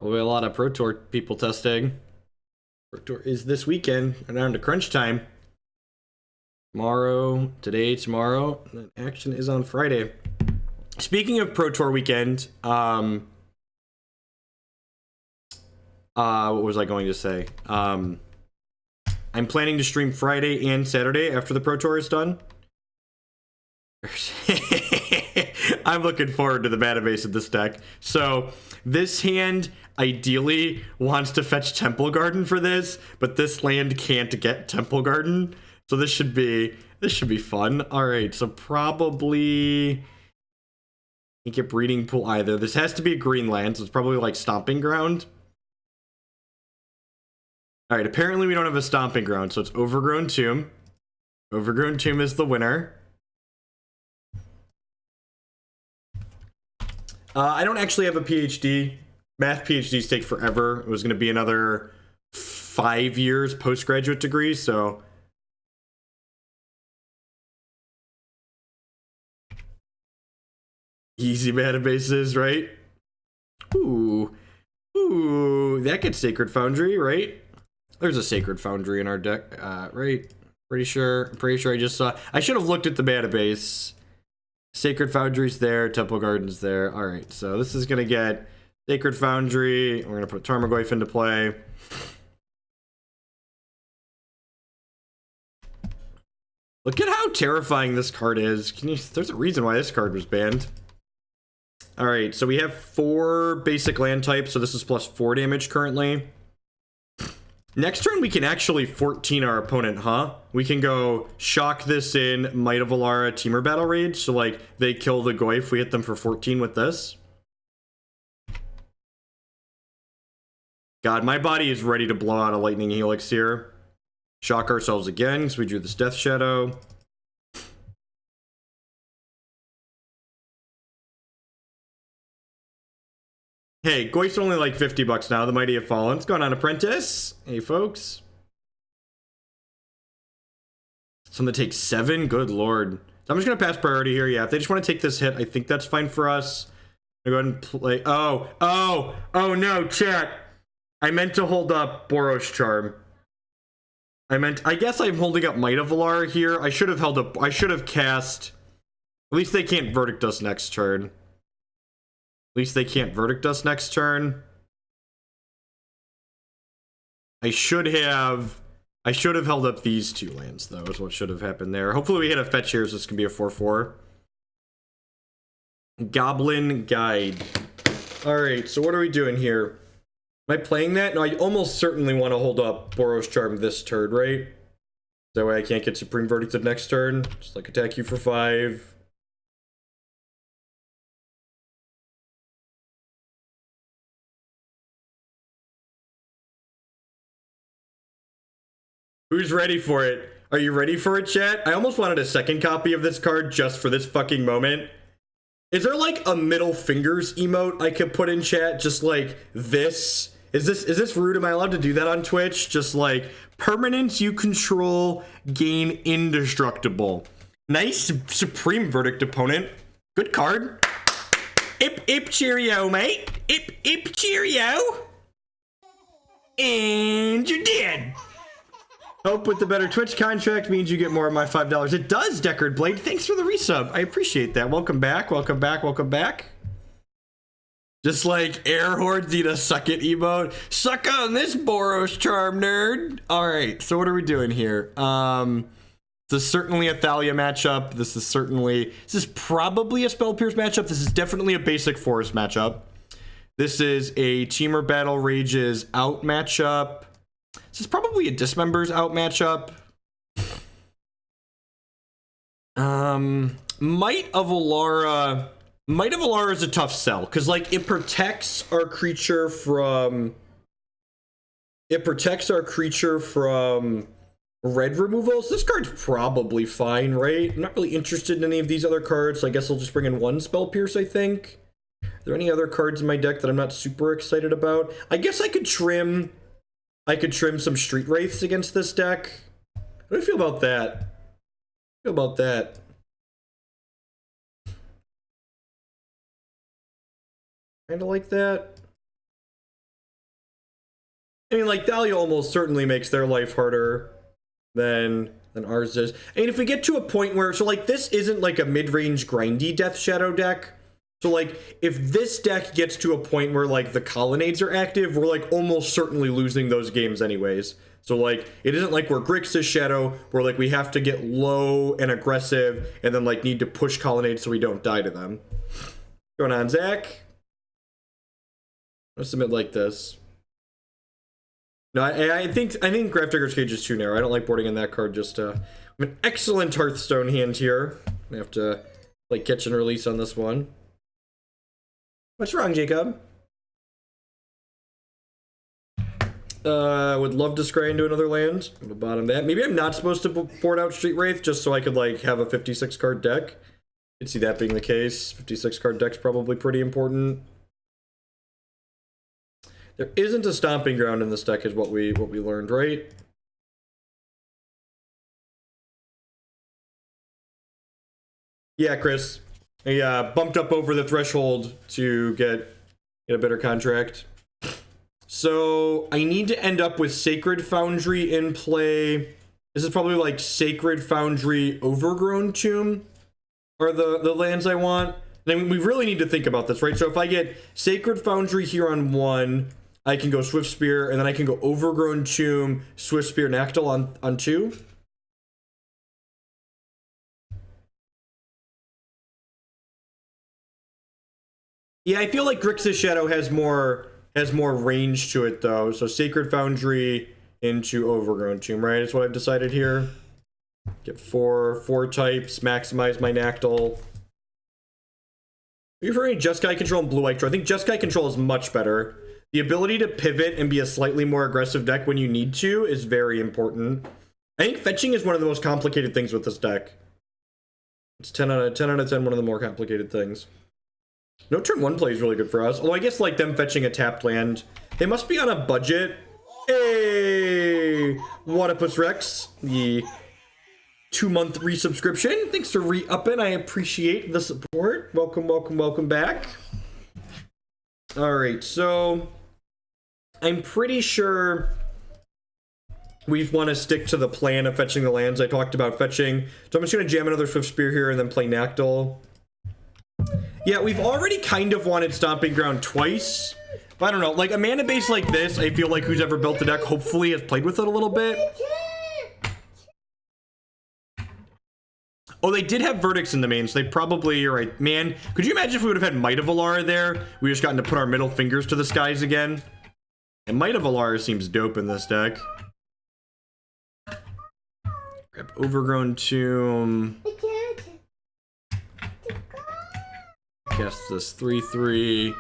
Probably a lot of Pro Tour people testing. Pro Tour is this weekend, and down to crunch time. Tomorrow, and action is on Friday. Speaking of Pro Tour weekend, what was I going to say? I'm planning to stream Friday and Saturday after the Pro Tour is done. I'm looking forward to the mana base of this deck. So this hand ideally wants to fetch Temple Garden for this, but this land can't get Temple Garden. So this should be fun. All right, so probably can't get Breeding Pool either. This has to be a green land, so it's probably like Stomping Ground. All right, apparently we don't have a Stomping Ground, so it's Overgrown Tomb. Overgrown Tomb is the winner. I don't actually have a PhD. Math PhDs take forever. It was going to be another 5 years postgraduate degree, so easy mana bases, right? Ooh, that gets Sacred Foundry, right? There's a Sacred Foundry in our deck, right? Pretty sure I just saw. I should have looked at the mana base. Sacred Foundry's there, Temple Garden's there. All right, so this is gonna get Sacred Foundry. We're gonna put Tarmogoyf into play. Look at how terrifying this card is. There's a reason why this card was banned. All right, so we have 4 basic land types, so this is +4 damage currently. Next turn, we can actually 14 our opponent, huh? We can go shock this in Might of Alara Temur Battle Rage, so like they kill the Goyf, we hit them for 14 with this. God, my body is ready to blow out a Lightning Helix here. Shock ourselves again, because we drew this Death Shadow. Hey, Goyf's only like $50 now. The Mighty have fallen. What's going on, Apprentice? Hey, folks. Something that takes 7? Good lord. So I'm just going to pass priority here. Yeah, if they just want to take this hit, I think that's fine for us. I'm going to go ahead and play. Oh no, chat. I meant to hold up Boros Charm. I guess I'm holding up Might of Alara here. I should have cast. At least they can't Verdict us next turn. At least they can't Verdict us next turn. I should have held up these 2 lands, though, is what should have happened there. Hopefully we hit a fetch here, so this can be a 4/4. Goblin Guide. Alright, so what are we doing here? Am I playing that? No, I almost certainly want to hold up Boros Charm this turn, right? That way I can't get Supreme Verdicted next turn. Just like attack you for 5. Who's ready for it? Are you ready for it, chat? I almost wanted a second copy of this card just for this fucking moment. Is there like a middle fingers emote I could put in chat? Just like this? Is this rude? Am I allowed to do that on Twitch? Just like permanence you control, gain indestructible. Nice Supreme Verdict opponent. Good card. Ip cheerio, mate. Ip cheerio. And you're dead. Hope with the better Twitch contract means you get more of my $5. It does, Deckard Blade. Thanks for the resub. I appreciate that. Welcome back. Welcome back. Welcome back. Just like Air Hordes need a suck it emote. Suck on this Boros Charm, nerd. All right. So what are we doing here? This is certainly a Thalia matchup. This is probably a Spell Pierce matchup. This is definitely a basic Forest matchup. This is a Temur Battle Rages out matchup. This is probably a Dismember's out matchup. Might of Alara is a tough sell because like it protects our creature from red removals. This card's probably fine, right? I'm not really interested in any of these other cards, so I guess I'll just bring in 1 Spell Pierce, I think. Are there any other cards in my deck that I'm not super excited about? I guess I could trim some Street Wraiths against this deck. How do I feel about that? Kind of like that. I mean, like, Thalia almost certainly makes their life harder than ours is. I mean, if we get to a point where, so like, this isn't like a mid-range grindy Death Shadow deck. So like, if this deck gets to a point where like the colonnades are active, we're like almost certainly losing ththose games anyways. So like, it isn't like we're Grixis Shadow, where like we have to get low and aggressive and then like need to push colonnades so we don't die to them. What's going on, Zach? Let's submit like this. No, I think Grafdigger's Cage is too narrow. I don't like boarding in that card. Just I have an excellent Hearthstone hand here. I have to like catch and release on this one. What's wrong, Jacob? Would love to scry into another land. I'm gonna bottom that. Maybe I'm not supposed to board out Street Wraith just so I could like have a 56 card deck. I could see that being the case. 56 card deck's probably pretty important. There isn't a stomping ground in this deck, is what we learned, right? Yeah, Chris. I bumped up over the threshold to get a better contract. So I need to end up with Sacred Foundry in play. This is probably like Sacred Foundry, Overgrown Tomb are the lands I want. I mean, we really need to think about this, right? So if I get Sacred Foundry here on 1, I can go Swiftspear, and then I can go Overgrown Tomb, Swiftspear, Nacatl on 2. Yeah, I feel like Grixis Shadow has more range to it though. So Sacred Foundry into Overgrown Tomb, right? That's what I've decided here. Get four types, maximize my Nacatl. Are you referring to Jeskai Control and Blue Electro? I think Jeskai Control is much better. The ability to pivot and be a slightly more aggressive deck when you need to is very important. I think fetching is one of the most complicated things with this deck. It's 10 out of 10, one of the more complicated things. No turn 1 play is really good for us. Although I guess like them fetching a tapped land. They must be on a budget. Hey! Wadapus Rex, the 2-month resubscription. Thanks for re-upping. I appreciate the support. Welcome, welcome, welcome back. Alright, so I'm pretty sure we want to stick to the plan of fetching the lands I talked about fetching. So I'm just going to jam another Swiftspear here and then play Nacatl. Yeah, we've already kind of wanted Stomping Ground twice. But I don't know, like a mana base like this, I feel like who's ever built the deck hopefully has played with it a little bit. Oh, they did have Verdicts in the main, so they probably, you're right. Man, could you imagine if we would have had Might of Alara there? We just gotten to put our middle fingers to the skies again. And Might of Alara seems dope in this deck. Grab Overgrown Tomb. Cast this 3/3.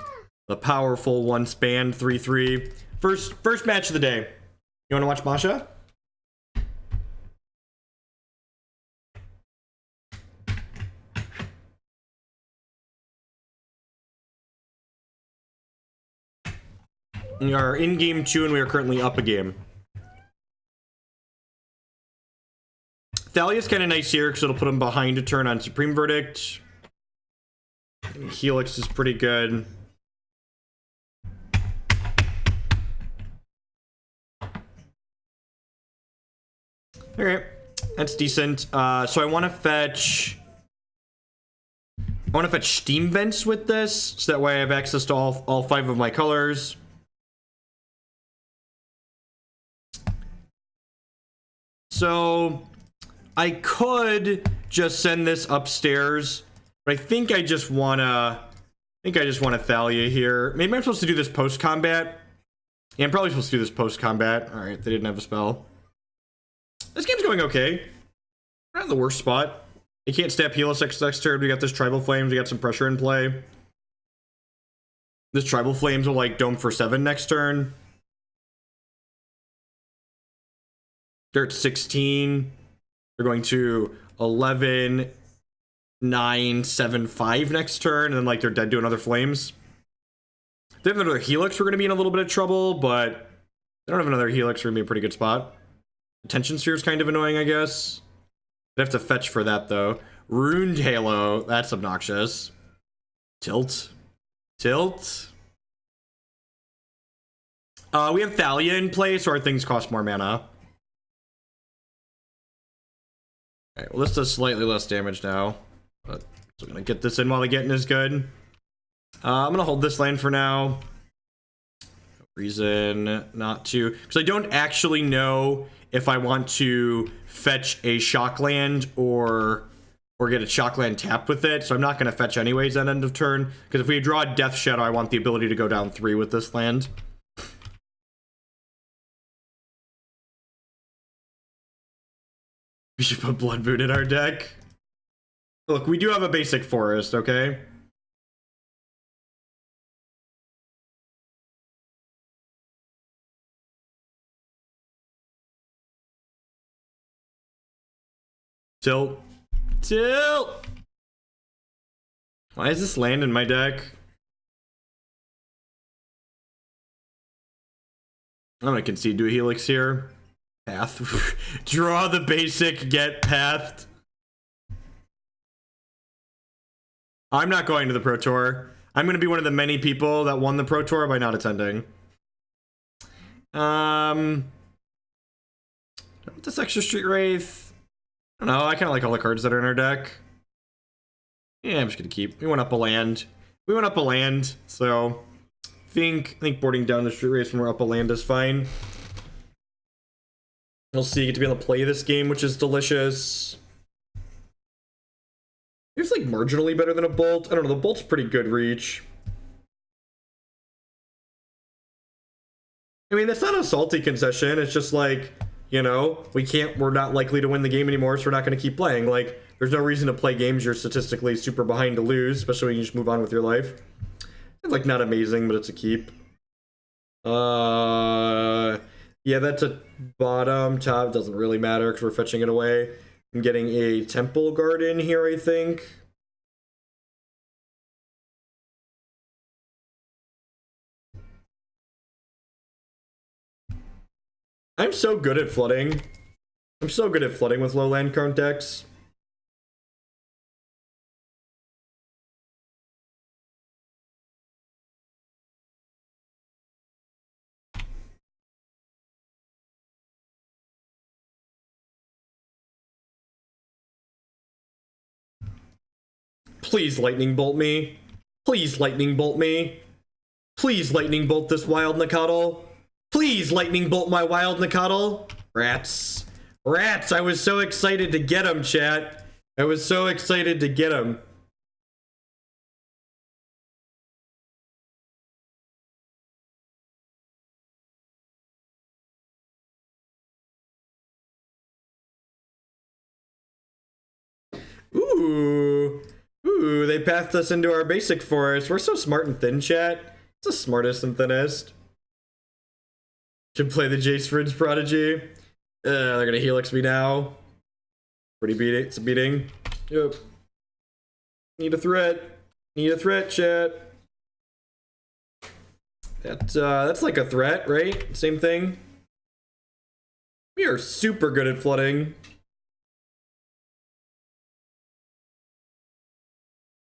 The powerful one span 3/3. First match of the day. You want to watch Masha? We are in game 2 and we are currently up a game. Thalia's kind of nice here because it'll put him behind a turn on Supreme Verdict. And Helix is pretty good. Alright, that's decent. So I want to fetch Steam Vents with this, so that way I have access to all 5 of my colors. So I could just send this upstairs, but I think I just wanna Thalia here. Maybe I'm supposed to do this post-combat. Yeah, I'm probably supposed to do this post-combat. Alright, they didn't have a spell. This game's going okay. Not in the worst spot. You can't stab Helix next turn. We got this Tribal Flames. We got some pressure in play. This Tribal Flames will like Dome for 7 next turn. They're at 16. They're going to 11, 9, 7, 5 next turn, and then like they're dead to another Flames. If they have another Helix, we're going to be in a little bit of trouble, but they don't have another Helix, we're going to be a pretty good spot. Attention Sphere is kind of annoying, I guess. I'd have to fetch for that, though. Runed Halo, that's obnoxious. Tilt. We have Thalia in play, so our things cost more mana. Okay, well, this does slightly less damage now, but I'm gonna get this in while the getting is good. I'm gonna hold this land for now. No reason not to, because I don't actually know if I want to fetch a shock land or get a shock land tapped with it, so I'm not gonna fetch anyways at end of turn, because if we draw a Death Shadow, I want the ability to go down 3 with this land. We should put Blood Moon in our deck. Look, we do have a basic forest, okay? Tilt. Tilt! Why is this land in my deck? I'm gonna concede to a Helix here. Path. Draw the basic, get pathed. I'm not going to the Pro Tour. I'm gonna be one of the many people that won the Pro Tour by not attending. This extra Street Wraith. I don't know, I kinda like all the cards that are in our deck. Yeah, I'm just gonna keep. We went up a land. We went up a land, so I think boarding down the Street Wraith when we're up a land is fine. We'll see, you get to be able to play this game, which is delicious. It's like marginally better than a Bolt. I don't know, the Bolt's pretty good reach. I mean, that's not a salty concession. It's just like, you know, we're not likely to win the game anymore, so we're not going to keep playing. Like, there's no reason to play games you're statistically super behind to lose, especially when you just move on with your life. It's like not amazing, but it's a keep. Yeah, that's a bottom. Top doesn't really matter because we're fetching it away. I'm getting a Temple Garden here, I think. I'm so good at flooding. I'm so good at flooding with low land count decks. Please lightning bolt me. Please lightning bolt me. Please lightning bolt this Wild Nacatl. Please lightning bolt my Wild Nacatl. Rats. Rats, I was so excited to get him, chat. I was so excited to get him. Ooh. Ooh, they pathed us into our basic forest. We're so smart and thin, chat. It's the smartest and thinnest. Should play the Jace Fridge Prodigy. They're gonna Helix me now. Pretty beating. It's a beating. Yep. Need a threat. Need a threat, chat. That's like a threat, right? Same thing. We are super good at flooding.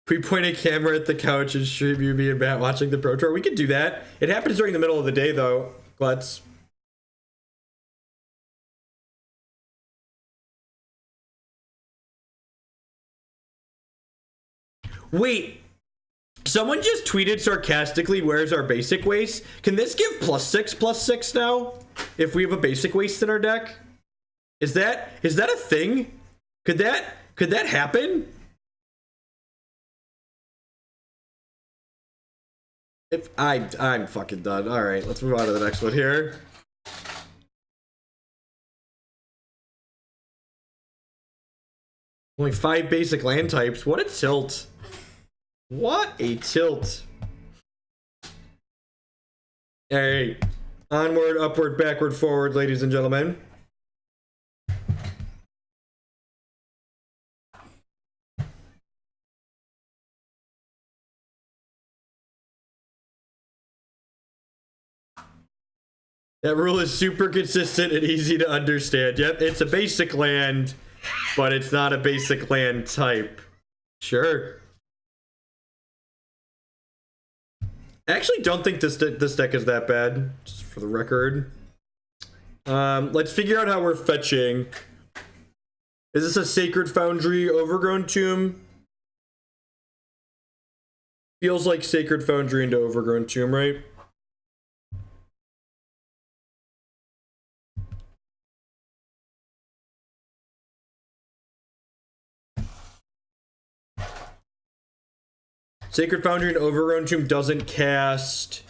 We point a camera at the couch and stream you, me, and Matt watching the Pro Tour. We could do that. It happens during the middle of the day, though. Glutz. Wait. Someone just tweeted sarcastically, where's our basic waste? Can this give +6/+6 now? If we have a basic waste in our deck? Is that a thing? Could that happen? If I'm fucking done. All right, let's move on to the next one here. Only 5 basic land types. What a tilt. What a tilt. All right. Onward, upward, backward, forward, ladies and gentlemen. That rule is super consistent and easy to understand. Yep, it's a basic land, but it's not a basic land type. Sure. I actually don't think this deck is that bad, just for the record. Let's figure out how we're fetching. Is this a Sacred Foundry Overgrown Tomb? Feels like Sacred Foundry into Overgrown Tomb, right? Sacred Foundry and Overgrown Tomb doesn't cast.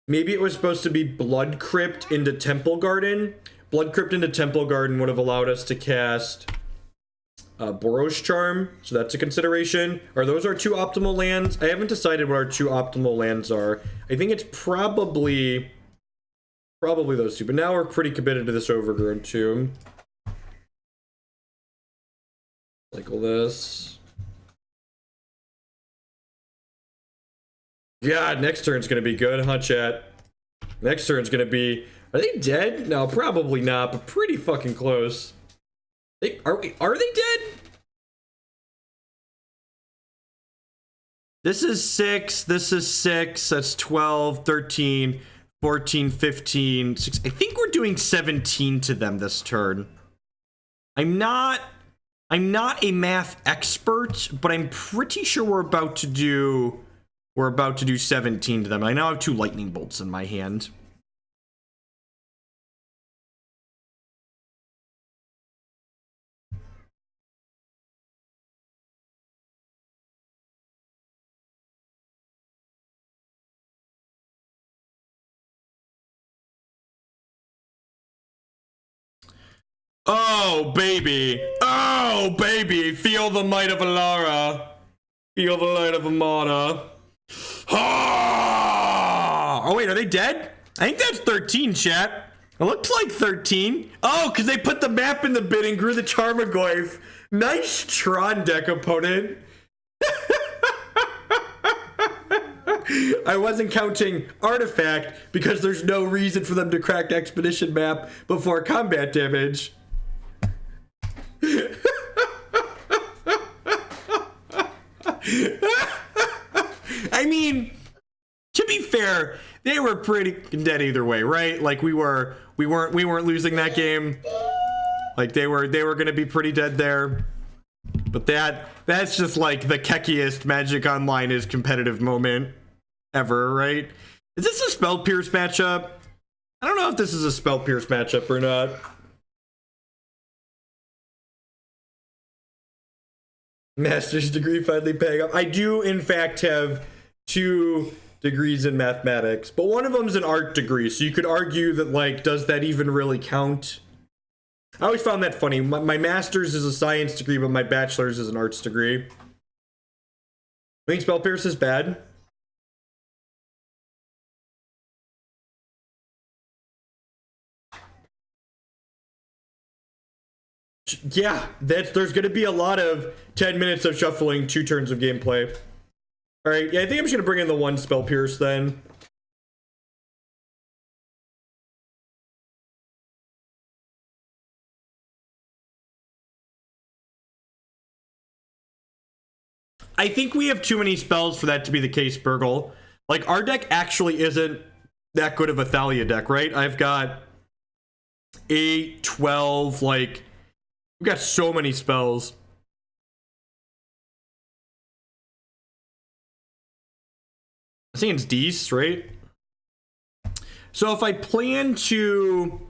Maybe it was supposed to be Blood Crypt into Temple Garden. Blood Crypt into Temple Garden would have allowed us to cast Boros Charm, so that's a consideration. Are those our two optimal lands? I haven't decided what our two optimal lands are. I think it's probably those two, but now we're pretty committed to this Overgrown Tomb. Cycle this. God, next turn's gonna be good, huh, chat? Next turn's gonna be... Are they dead? No, probably not, but pretty fucking close. Are they dead? This is 6, this is 6, that's 12, 13, 14, 15, 6. I think we're doing 17 to them this turn. I'm not a math expert, but I'm pretty sure we're about to do 17 to them. I now have 2 lightning bolts in my hand. Oh, baby. Oh, baby. Feel the might of Alara. Feel the light of Amana. Oh, wait, are they dead? I think that's 13, chat. It looks like 13. Oh, because they put the map in the bin and grew the Tarmogoyf. Nice Tron deck, opponent. I wasn't counting artifact because there's no reason for them to crack expedition map before combat damage. I mean, to be fair, they were pretty dead either way, right? Like we weren't losing that game. Like they were gonna be pretty dead there. But that's just like the keckiest Magic Online is competitive moment ever, right? Is this a Spell Pierce matchup? I don't know if this is a Spell Pierce matchup or not. Master's degree finally paying off. I do, in fact, have 2 degrees in mathematics, but one of them is an art degree, so you could argue that, like, does that even really count? I always found that funny. My master's is a science degree, but my bachelor's is an arts degree. I think Spell Pierce is bad. Yeah, there's going to be a lot of 10 minutes of shuffling, 2 turns of gameplay. All right, yeah, I think I'm just going to bring in the 1 Spell Pierce then. I think we have too many spells for that to be the case, Burgle. Like, our deck actually isn't that good of a Thalia deck, right? I've got 8, 12, like... We've got so many spells. I think it's D's, right? So if I plan to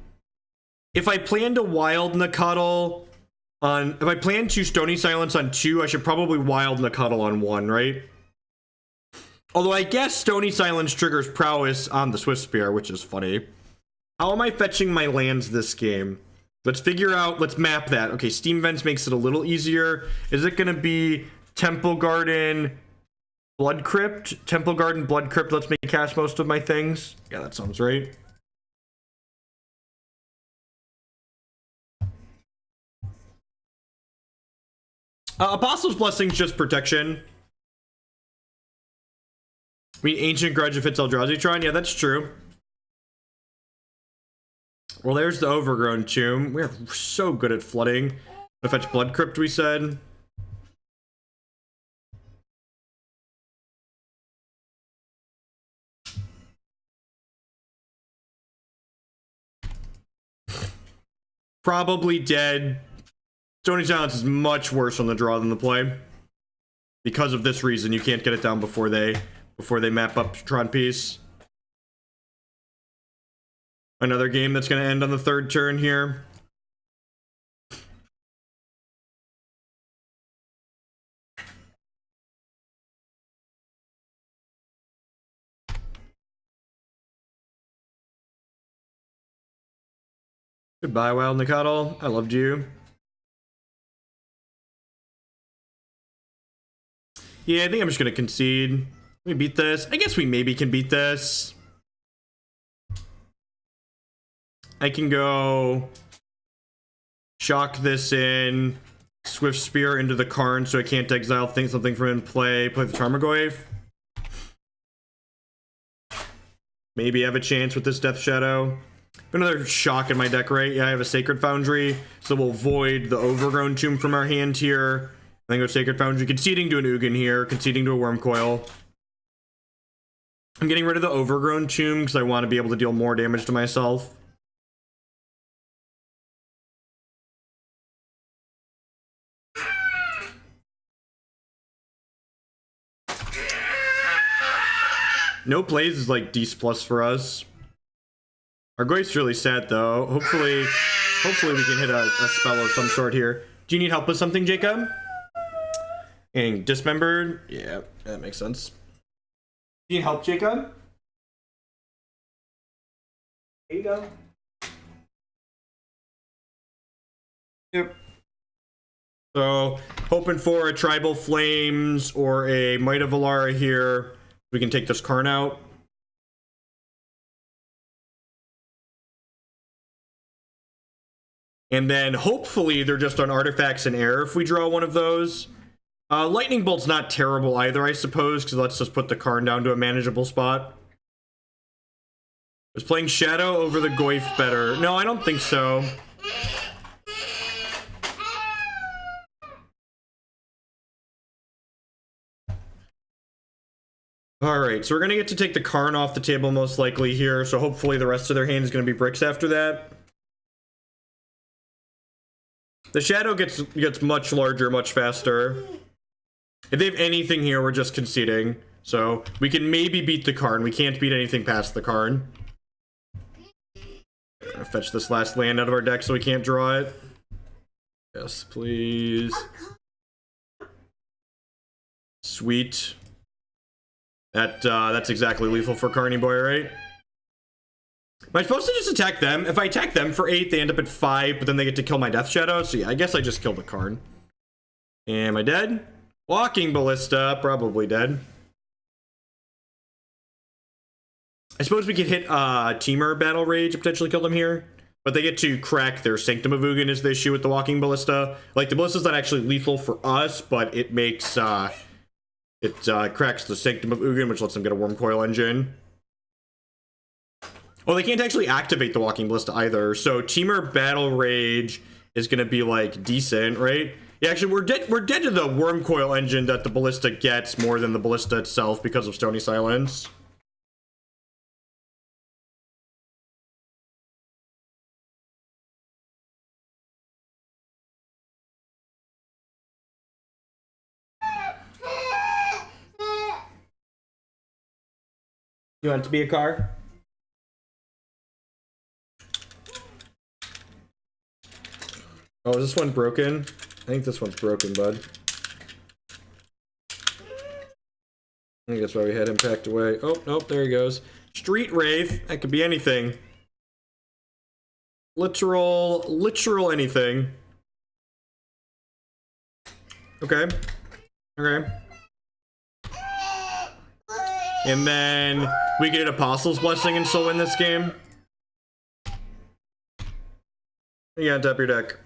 Wild Nacatl on... If I plan to Stony Silence on 2, I should probably Wild Nacatl on 1, right? Although I guess Stony Silence triggers Prowess on the Swiftspear, which is funny. How am I fetching my lands this game? Let's figure out, let's map that. Okay, Steam Vents makes it a little easier. Is it gonna be Temple Garden, Blood Crypt? Temple Garden, Blood Crypt lets me cast most of my things. Yeah, that sounds right. Apostle's Blessing's just protection. I mean, Ancient Grudge if it's Eldrazi Tron. Yeah, that's true. Well, there's the Overgrown Tomb. We're so good at flooding. To fetch Blood Crypt, we said. Probably dead. Stony Silence is much worse on the draw than the play. Because of this reason, you can't get it down before they map up Tron Piece. Another game that's going to end on the third turn here. Goodbye, Wild Nacatl. I loved you. Yeah, I think I'm just gonna concede. We beat this. I guess we maybe can beat this. I can go shock this in, Swiftspear into the Karn so I can't exile something from in play the Tarmogoyf. Maybe have a chance with this Death Shadow. Another shock in my deck, right? Yeah, I have a Sacred Foundry, so we'll void the Overgrown Tomb from our hand here. Then go Sacred Foundry, conceding to an Ugin here, conceding to a Worm Coil. I'm getting rid of the Overgrown Tomb because I want to be able to deal more damage to myself. No plays is like D's plus for us. Our Goyf's really sad though. Hopefully we can hit a spell of some sort here. Do you need help with something, Jacob? Getting dismembered? Yeah, that makes sense. Do you need help, Jacob? There you go. Yep. So, hoping for a Tribal Flames or a Might of Alara here. We can take this Karn out. And then hopefully they're just on Artifacts and Air if we draw one of those. Lightning Bolt's not terrible either, I suppose, because let's just put the Karn down to a manageable spot. Was playing Shadow over the Goyf better? No, I don't think so. Alright, so we're going to get to take the Karn off the table most likely here, so hopefully the rest of their hand is going to be bricks after that. The Shadow gets much larger, much faster. If they have anything here, we're just conceding. So, we can maybe beat the Karn. We can't beat anything past the Karn. Fetch this last land out of our deck so we can't draw it. Yes, please. Sweet. That's exactly lethal for Carney Boy, right? Am I supposed to just attack them? If I attack them for 8, they end up at 5, but then they get to kill my Death Shadow. So yeah, I guess I just killed the Karn. Am I dead? Walking Ballista, probably dead. I suppose we could hit Temur Battle Rage and potentially kill them here. But they get to crack their Sanctum of Ugin is the issue with the Walking Ballista. Like, the Ballista's not actually lethal for us, but it makes, cracks the Sanctum of Ugin, which lets them get a Worm Coil Engine. Oh, they can't actually activate the Walking Ballista either. So Temur Battle Rage is going to be, like, decent, right? Yeah, actually, we're dead to the Worm Coil Engine that the Ballista gets more than the Ballista itself because of Stony Silence. You want it to be a car? Oh, is this one broken? I think this one's broken, bud. I think that's why we had him packed away. Oh, nope, there he goes. Street Wraith. That could be anything. Literal anything. Okay. Okay. And then we get Apostle's Blessing and still win this game. You gotta tap your deck.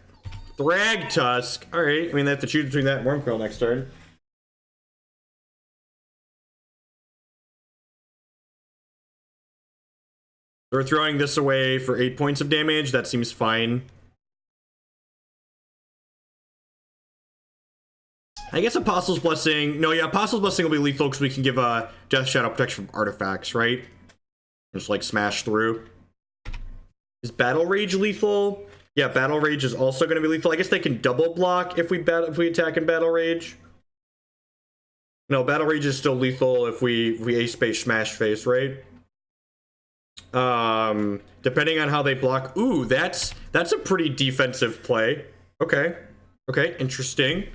Thrag Tusk. Alright, I mean, they have to choose between that and Worm Coil next turn. We're throwing this away for 8 points of damage. That seems fine. I guess Apostle's Blessing... No, yeah, Apostle's Blessing will be lethal because we can give a Death Shadow protection from artifacts, right? Just, like, smash through. Is Battle Rage lethal? Yeah, Battle Rage is also going to be lethal. I guess they can double block if we attack in Battle Rage. No, Battle Rage is still lethal if we ace space smash face, right? Depending on how they block. Ooh, that's a pretty defensive play. Okay. Okay, interesting.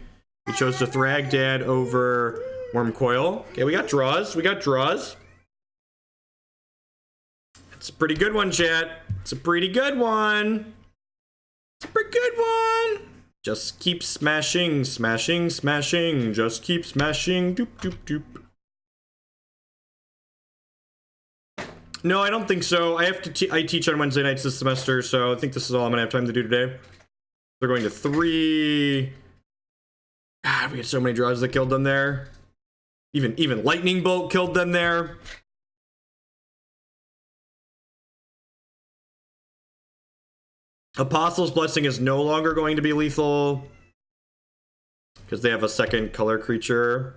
We chose the Thragdad over Wormcoil. Okay, we got draws. We got draws. It's a pretty good one, chat. It's a pretty good one. It's a pretty good one. Just keep smashing, smashing, smashing. Just keep smashing. Doop, doop, doop. No, I don't think so. I have to. I teach on Wednesday nights this semester, so I think this is all I'm gonna have time to do today. They're going to 3. God, we had so many draws that killed them there. Even Lightning Bolt killed them there. Apostle's Blessing is no longer going to be lethal because they have a second color creature.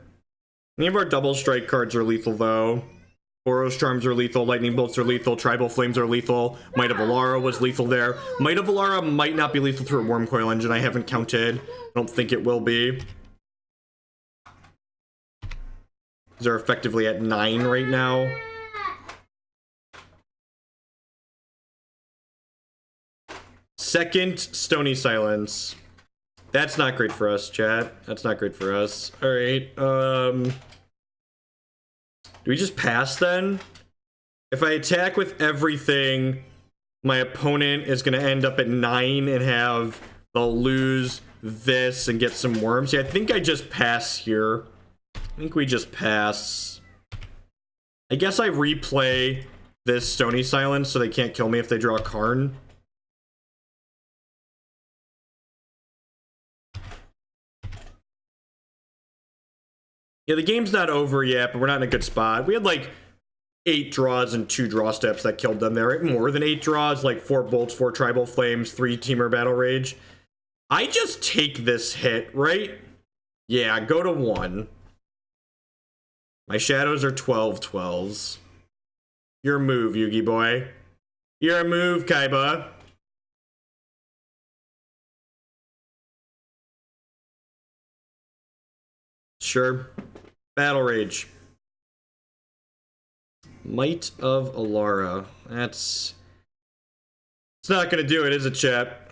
Any of our double strike cards are lethal though. Boros Charms are lethal, Lightning Bolts are lethal, Tribal Flames are lethal, Might of Alara was lethal there. Might of Alara might not be lethal through a Wormcoil engine, I haven't counted. I don't think it will be. They're effectively at 9 right now. Second, Stony Silence. That's not great for us, chat. That's not great for us. Alright, do we just pass then? If I attack with everything, my opponent is going to end up at 9 and they'll lose this and get some worms. Yeah, I think I just pass here. I think we just pass. I guess I replay this Stony Silence so they can't kill me if they draw a Karn. Yeah, the game's not over yet, but we're not in a good spot. We had like 8 draws and 2 draw steps that killed them there. More than 8 draws, like 4 bolts, 4 tribal flames, 3 Temur Battle Rage. I just take this hit, right? Yeah, go to 1. My shadows are 12/12s. Your move, Yugi boy. Your move, Kaiba. Sure. Battle Rage. Might of Alara. It's not gonna do it, is it, chat?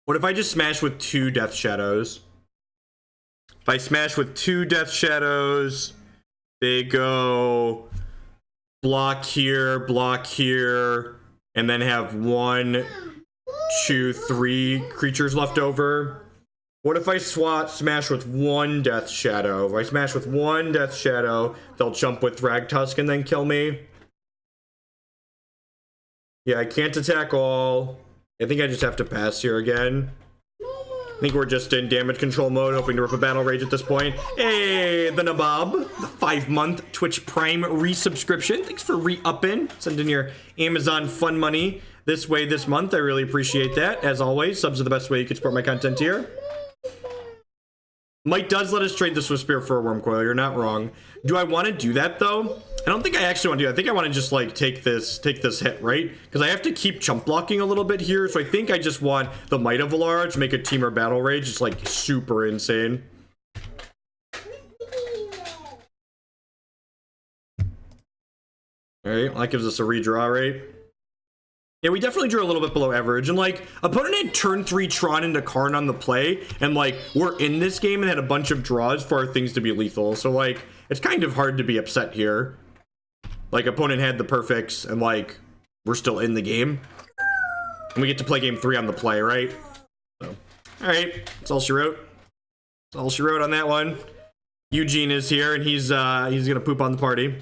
What if I just smash with 2 Death Shadows? If I smash with 2 Death Shadows, they go block here, and then have 1, 2, 3 creatures left over. What if I smash with 1 Death Shadow? If I smash with 1 Death Shadow, they'll jump with Thragtusk and then kill me. Yeah, I can't attack all. I think I just have to pass here again. I think we're just in damage control mode, hoping to rip a Battle Rage at this point. Hey, the Nabob, the 5-month Twitch Prime resubscription. Thanks for re-upping. Send in your Amazon fun money this way this month. I really appreciate that. As always, subs are the best way you can support my content here. Mike does let us trade the Swiftspear for a Wormcoil. You're not wrong. Do I want to do that though? I don't think I actually want to do that. I think I want to just like take this hit, right? Because I have to keep chump blocking a little bit here. So I think I just want the Might of Alara to make a Temur Battle Rage. It's like super insane. All right, well, that gives us a redraw, right? Yeah, we definitely drew a little bit below average, and like, opponent had turn 3 Tron into Karn on the play, and like, we're in this game and had a bunch of draws for our things to be lethal, so like, it's kind of hard to be upset here. Like, opponent had the perfects, and like, we're still in the game. And we get to play game 3 on the play, right? So, alright, that's all she wrote. That's all she wrote on that one. Eugene is here, and he's gonna poop on the party.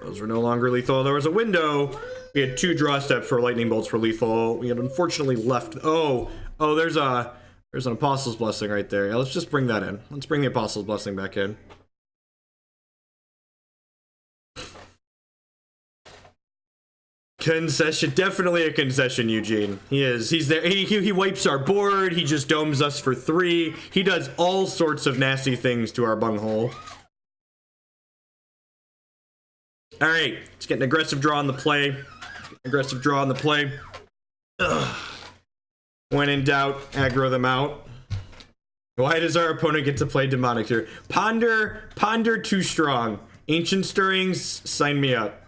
Those were no longer lethal. There was a window. We had 2 draw steps for lightning bolts for lethal. We had unfortunately left. Oh, there's an Apostle's Blessing right there. Yeah, let's just bring that in. Let's bring the Apostle's Blessing back in. Concession, definitely a concession, Eugene. He is. He's there. He wipes our board. He just domes us for 3. He does all sorts of nasty things to our bunghole. All right, let's get an aggressive draw on the play. Aggressive draw on the play. Ugh. When in doubt, aggro them out. Why does our opponent get to play demonic here? Ponder too strong. Ancient Stirrings, sign me up.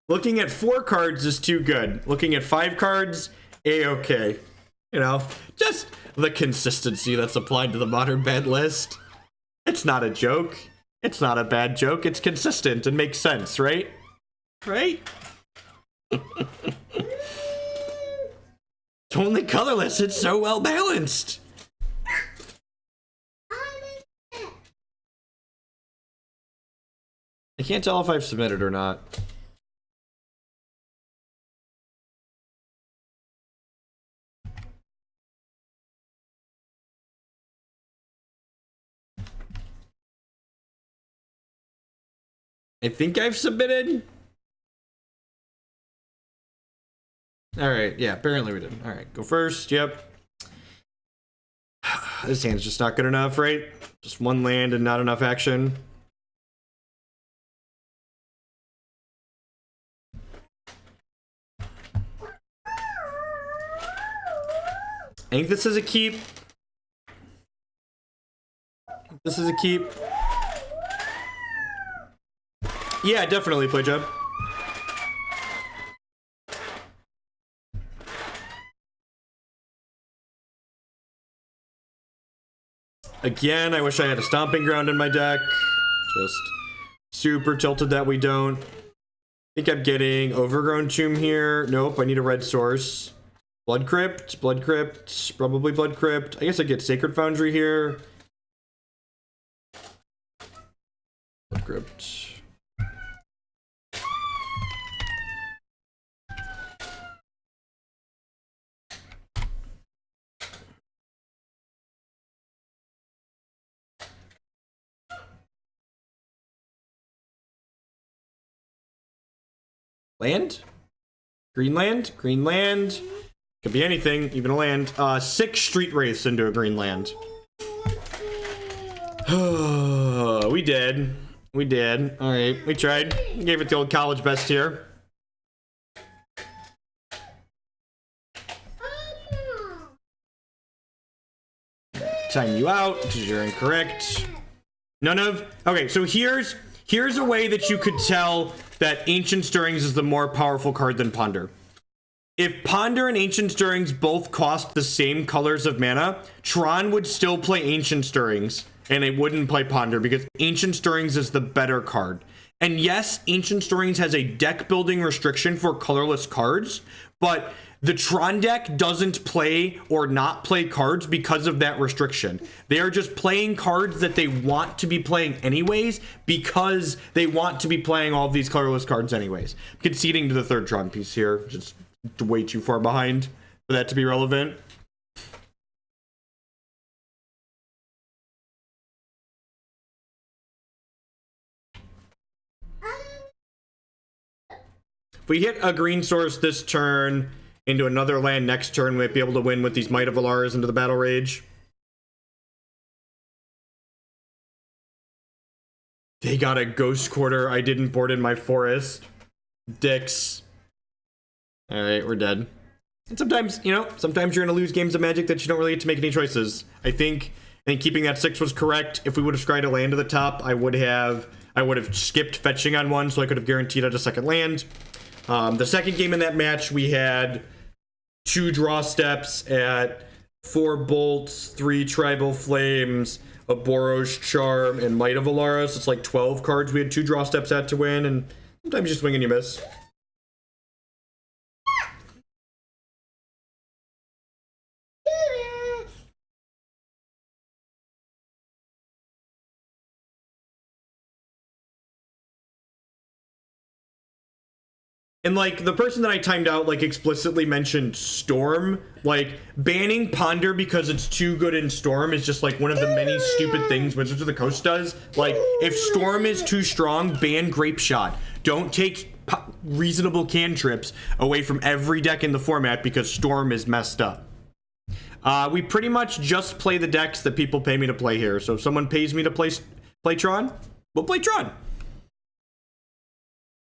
Looking at 4 cards is too good. Looking at 5 cards, a-okay. You know, just the consistency that's applied to the modern bad list. It's not a joke. It's not a bad joke. It's consistent and makes sense, right? Right? It's only colorless. It's so well balanced. I can't tell if I've submitted or not. I think I've submitted. All right, yeah, apparently we did. All right, go first. Yep. This hand's just not good enough, right? Just 1 land and not enough action. I think this is a keep. This is a keep. Yeah, definitely play job. Again, I wish I had a stomping ground in my deck. Just super tilted that we don't. I think I'm getting Overgrown Tomb here. Nope, I need a red source. Blood Crypt, probably Blood Crypt. I guess I get Sacred Foundry here. Blood Crypt. Land? Green land? Green land. Could be anything, even a land. 6 Street Wraiths into a green land. We did. We did. Alright, we tried. Gave it the old college best here. Time you out, because you're incorrect. None of... Okay, so here's a way that you could tell that Ancient Stirrings is the more powerful card than Ponder. If Ponder and Ancient Stirrings both cost the same colors of mana, Tron would still play Ancient Stirrings, and it wouldn't play Ponder, because Ancient Stirrings is the better card. And yes, Ancient Stirrings has a deck building restriction for colorless cards, but the Tron deck doesn't play or not play cards because of that restriction. They are just playing cards that they want to be playing anyways because they want to be playing all of these colorless cards anyways. Conceding to the third Tron piece here, just way too far behind for that to be relevant. If we hit a green source this turn into another land next turn, we might be able to win with these Might of Alaras into the Battle Rage. They got a Ghost Quarter. I didn't board in my forest. Dicks. Alright, we're dead. And sometimes, you know, sometimes you're gonna lose games of Magic that you don't really get to make any choices. I think keeping that 6 was correct. If we would have scryed a land to the top, I would have skipped fetching on 1, so I could have guaranteed out a second land. The second game in that match, we had 2 draw steps at 4 bolts, 3 tribal flames, a Boros Charm, and Might of Alara. So it's like 12 cards we had 2 draw steps at to win, and sometimes you swing and you miss. And, like, the person that I timed out, like, explicitly mentioned Storm. Like, banning Ponder because it's too good in Storm is just, like, one of the many stupid things Wizards of the Coast does. Like, if Storm is too strong, ban Grape Shot. Don't take reasonable cantrips away from every deck in the format because Storm is messed up. We pretty much just play the decks that people pay me to play here. So if someone pays me to play Tron, we'll play Tron.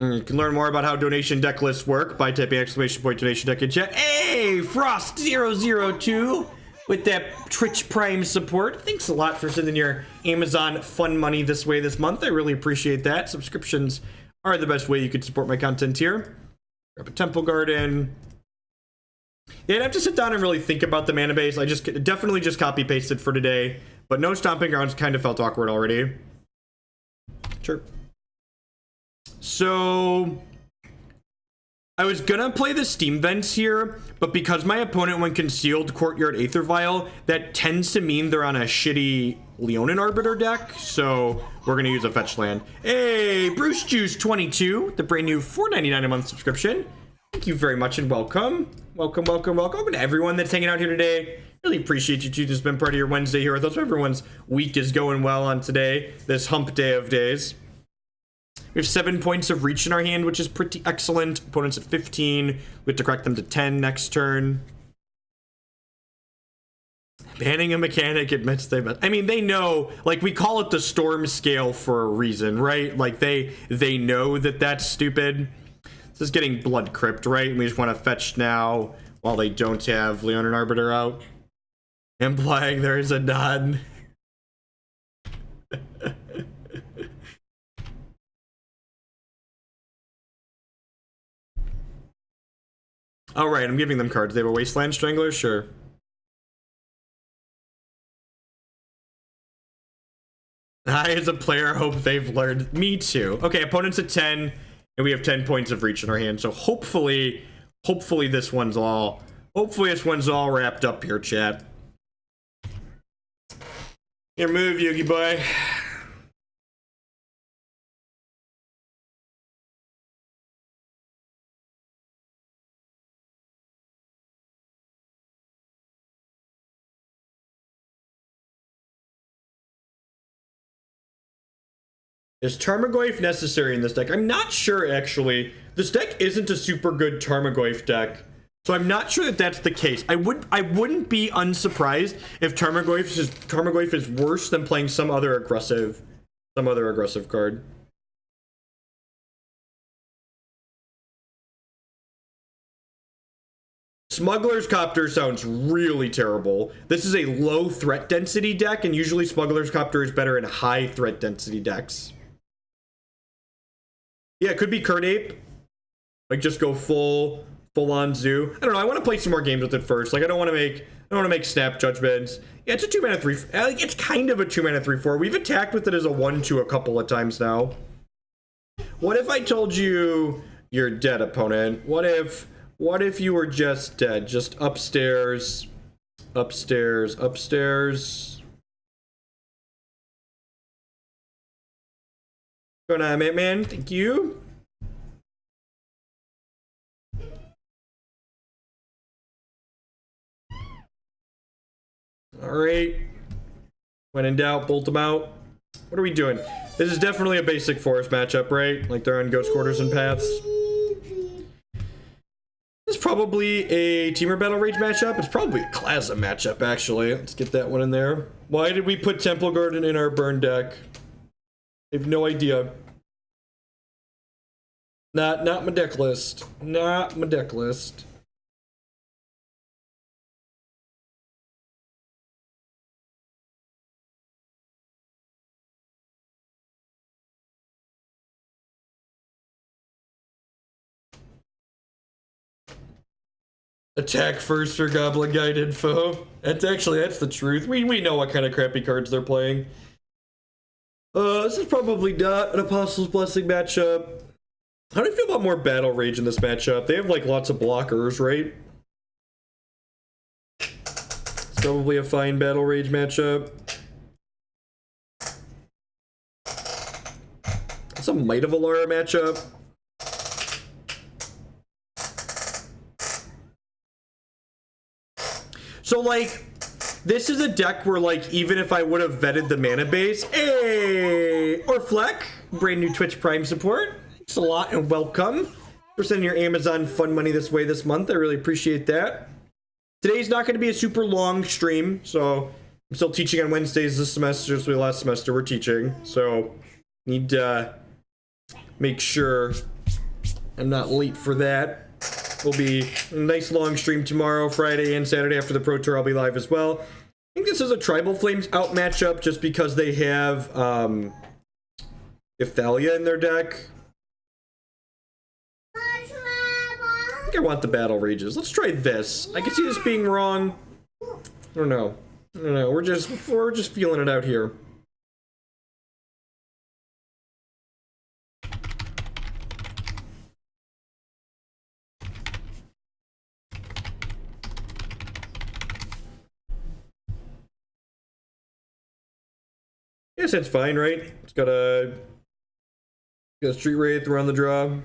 You can learn more about how donation deck lists work by typing !donation deck in chat. Hey, Frost002 with that Twitch Prime support. Thanks a lot for sending your Amazon fun money this way this month. I really appreciate that. Subscriptions are the best way you could support my content here. Grab a Temple Garden. Yeah, I'd have to sit down and really think about the mana base. I definitely just copy pasted for today, but no Stomping Grounds kind of felt awkward already. Sure. So I was gonna play the Steam Vents here, but because my opponent went Concealed Courtyard Aether Vial, that tends to mean they're on a shitty Leonin Arbiter deck, so we're gonna use a fetch land. Hey, Bruce Juice 22, the brand new $4.99 a month subscription. Thank you very much and welcome. Welcome to everyone that's hanging out here today. Really appreciate you choosing to spend part of your Wednesday here with us. Everyone's week is going well on today, this hump day of days. We have 7 points of reach in our hand, which is pretty excellent. Opponents at 15. We have to correct them to 10 next turn. Banning a mechanic admits they bet. I mean, they know, like, we call it the storm scale for a reason, right? Like, they know that that's stupid. This is getting Blood Crypt, right? And we just want to fetch now while they don't have Leonin Arbiter out. Implying there is a nod. All right, I'm giving them cards. They have a Wasteland Strangler? Sure. I, as a player, hope they've learned. Me too. Okay, opponent's at 10, and we have 10 points of reach in our hand. So hopefully this one's all wrapped up here, chat. Your move, Yugi boy. Is Tarmogoyf necessary in this deck? I'm not sure, actually. This deck isn't a super good Tarmogoyf deck, so I'm not sure that that's the case. I wouldn't be unsurprised if Tarmogoyf is worse than playing some other aggressive card. Smuggler's Copter sounds really terrible. This is a low threat density deck, and usually Smuggler's Copter is better in high threat density decks. Yeah, it could be Curd Ape. Like, just go full on zoo. I don't know. I want to play some more games with it first. Like, I don't want to make snap judgments. Yeah, it's a 2-mana 3. Like, it's kind of a 2-mana 3/4. We've attacked with it as a 1/2 a couple of times now. What if I told you you're dead, opponent? What if you were just dead? Just upstairs. Going on, man. Thank you. All right. When in doubt, bolt them out. What are we doing? This is definitely a basic forest matchup, right? Like they're on Ghost Quarters and Paths. This is probably a Temur Battle Rage matchup. It's probably a Clasm matchup, actually. Let's get that one in there. Why did we put Temple Garden in our burn deck? I have no idea. Not my deck list. Not my deck list. Attack first or Goblin Guide info. That's the truth. We know what kind of crappy cards they're playing. This is probably not an Apostle's Blessing matchup. How do you feel about more Battle Rage in this matchup? They have like lots of blockers, right? It's probably a fine Battle Rage matchup. It's a Might of Alara matchup. So, like, this is a deck where, like, even if I would have vetted the mana base, hey, or Fleck, brand new Twitch Prime support. Thanks a lot and welcome for sending your Amazon fun money this way this month. I really appreciate that. Today's not going to be a super long stream, so I'm still teaching on Wednesdays this semester. This will be the last semester we're teaching, so need to make sure I'm not late for that. Will be a nice long stream tomorrow, Friday and Saturday after the Pro Tour. I'll be live as well. I think this is a Tribal Flames out matchup just because they have Thalia in their deck. I think I want the Battle Rages. Let's try this. I can see this being wrong. I don't know. We're just feeling it out here. Yes, it's fine, right? It's got a Street Wraith around the draw.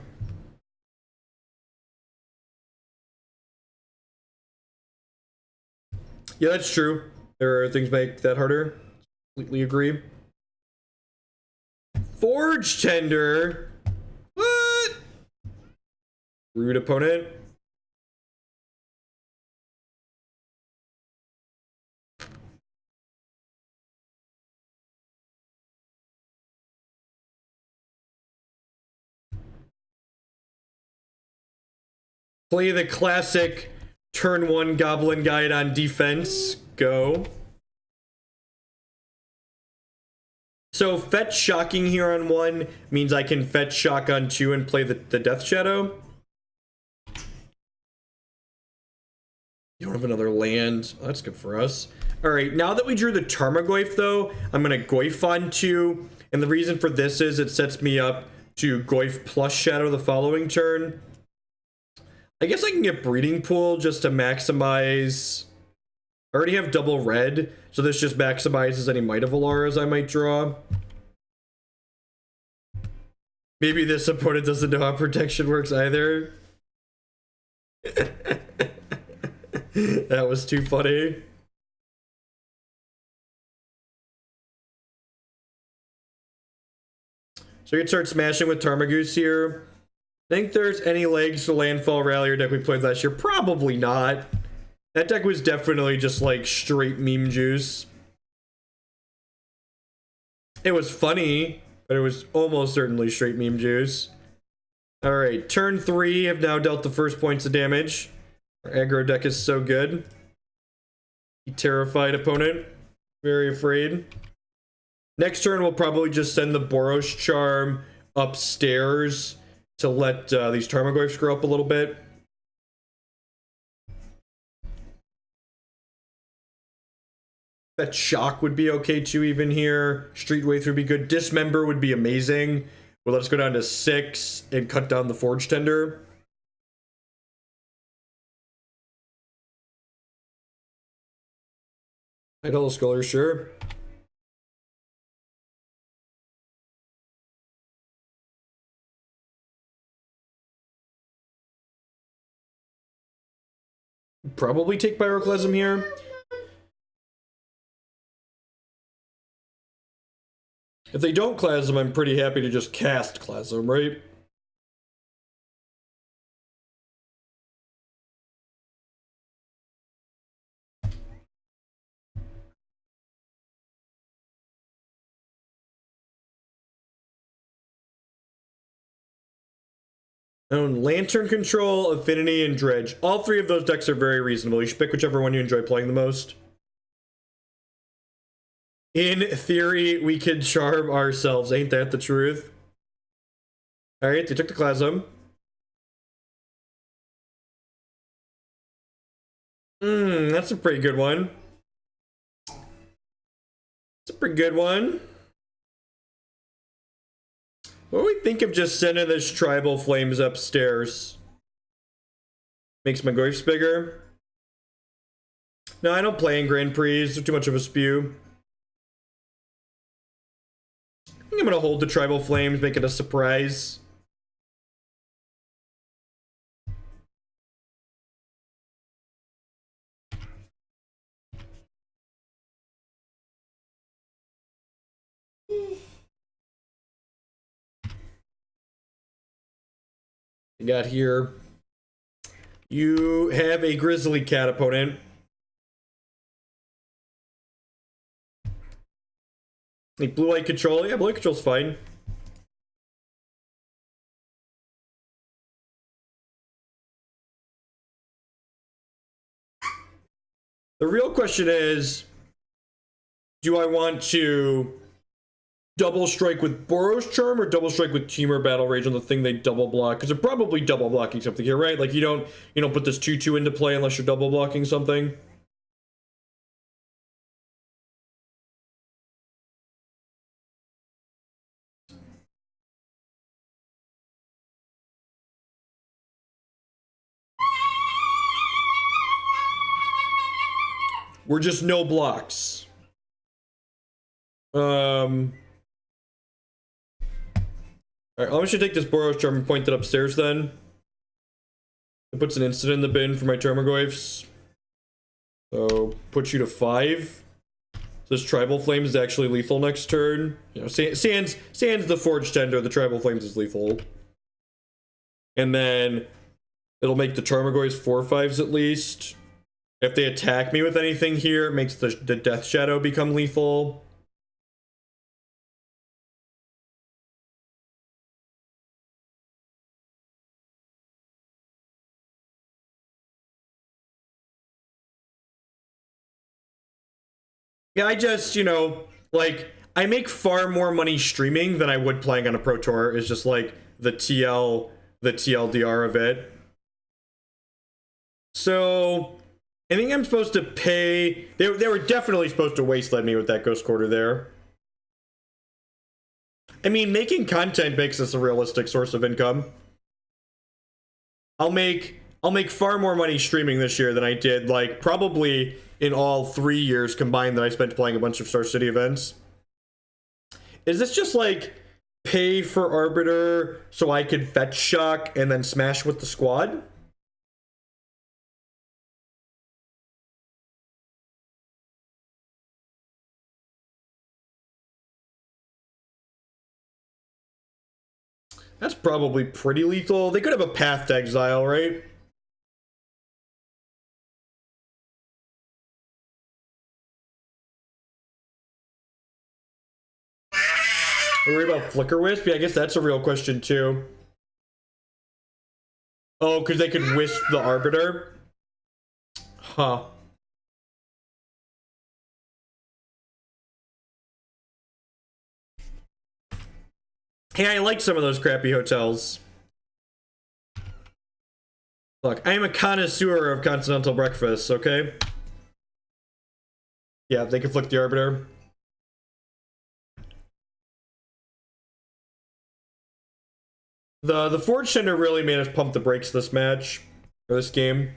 Yeah, that's true. There are things make that harder. Completely agree. Forge Tender. What? Rude opponent. Play the classic turn 1 Goblin guide on defense. Go. So fetch Shocking here on 1 means I can fetch Shock on 2 and play the Death Shadow. You don't have another land. Oh, that's good for us. Alright, now that we drew the Tarmogoyf though, I'm going to Goyf on 2. And the reason for this is it sets me up to Goyf plus Shadow the following turn. I guess I can get Breeding Pool just to maximize... I already have double red, so this just maximizes any Might of Alaras I might draw. Maybe this opponent doesn't know how protection works either. That was too funny. So we can start smashing with Tarmogoyf here. Think there's any legs to Landfall Rallier deck we played last year? Probably not. That deck was definitely just like straight meme juice. It was funny, but it was almost certainly straight meme juice. Alright, turn 3 have now dealt the first points of damage. Our aggro deck is so good. Terrified opponent. Very afraid. Next turn we'll probably just send the Boros Charm upstairs to let these Tarmogoyfs grow up a little bit. That Shock would be okay too even here. Street Wraith would be good. Dismember would be amazing. Well, let's go down to 6 and cut down the Forge Tender. Idol Scholar, sure. Probably take Pyroclasm here. If they don't Clasm, I'm pretty happy to just cast Clasm, right? Own Lantern Control, Affinity, and Dredge. All 3 of those decks are very reasonable. You should pick whichever one you enjoy playing the most. In theory, we could charm ourselves. Ain't that the truth? Alright, they took the Clasm. That's a pretty good one. That's a pretty good one. What do we think of just sending this Tribal Flames upstairs? Makes my Goyfs bigger. No, I don't play in Grand Prix. They're too much of a spew. I think I'm gonna hold the Tribal Flames, make it a surprise. We got here. You have a Grizzly Cat opponent. Like blue light control. Yeah, blue light control's fine. The real question is, do I want to double strike with Boros Charm or double strike with Temur Battle Rage on the thing they double block? Because they're probably double blocking something here, right? Like you don't put this 2/2 into play unless you're double blocking something. We're just no blocks. Alright, I'm just gonna take this Boros Charm and point it upstairs then. It puts an instant in the bin for my Tarmogoyfs. So, puts you to 5. So this Tribal Flames is actually lethal next turn. You know, Sans the Forged Tender, the Tribal Flames is lethal. And then, it'll make the Tarmogoyfs 4/5s at least. If they attack me with anything here, it makes the Death Shadow become lethal. Yeah, I just, like, I make far more money streaming than I would playing on a Pro Tour, is just like the TLDR of it. So, I think I'm supposed to pay... They were definitely supposed to wasteland me with that Ghost Quarter there. I mean, making content makes this a realistic source of income. I'll make far more money streaming this year than I did, like, probably in all 3 years combined that I spent playing a bunch of Star City events. Is this just, like, pay for Arbiter so I could fetch shock and then smash with the squad? That's probably pretty lethal. They could have a Path to Exile, right? I worry about Flicker Wisp? Yeah, I guess that's a real question too. Oh, because they could wisp the Arbiter? Huh. Hey, I like some of those crappy hotels. Look, I am a connoisseur of continental breakfasts, okay? Yeah, they can flick the Arbiter. The Forge Tender really made us pump the brakes this match, or this game. It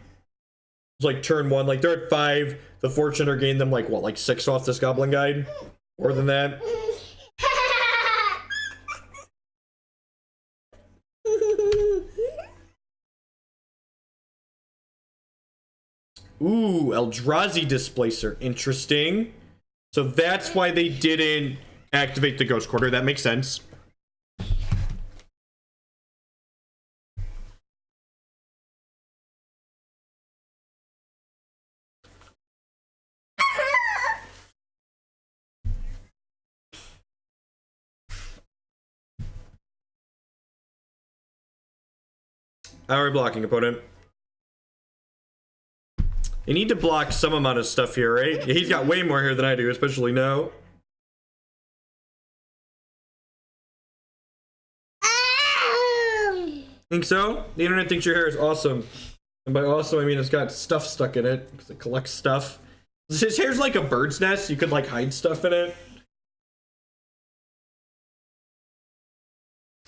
was like turn 1, like they're at 5. The Forge Tender gained them like, what, like 6 off this Goblin Guide? More than that. Ooh, Eldrazi Displacer. Interesting. So that's why they didn't activate the Ghost Quarter. That makes sense. Alright, blocking opponent. You need to block some amount of stuff here, right? Yeah, he's got way more here than I do, especially now. Think so? The internet thinks your hair is awesome. And by awesome, I mean it's got stuff stuck in it, because it collects stuff. His hair's like a bird's nest. You could, like, hide stuff in it.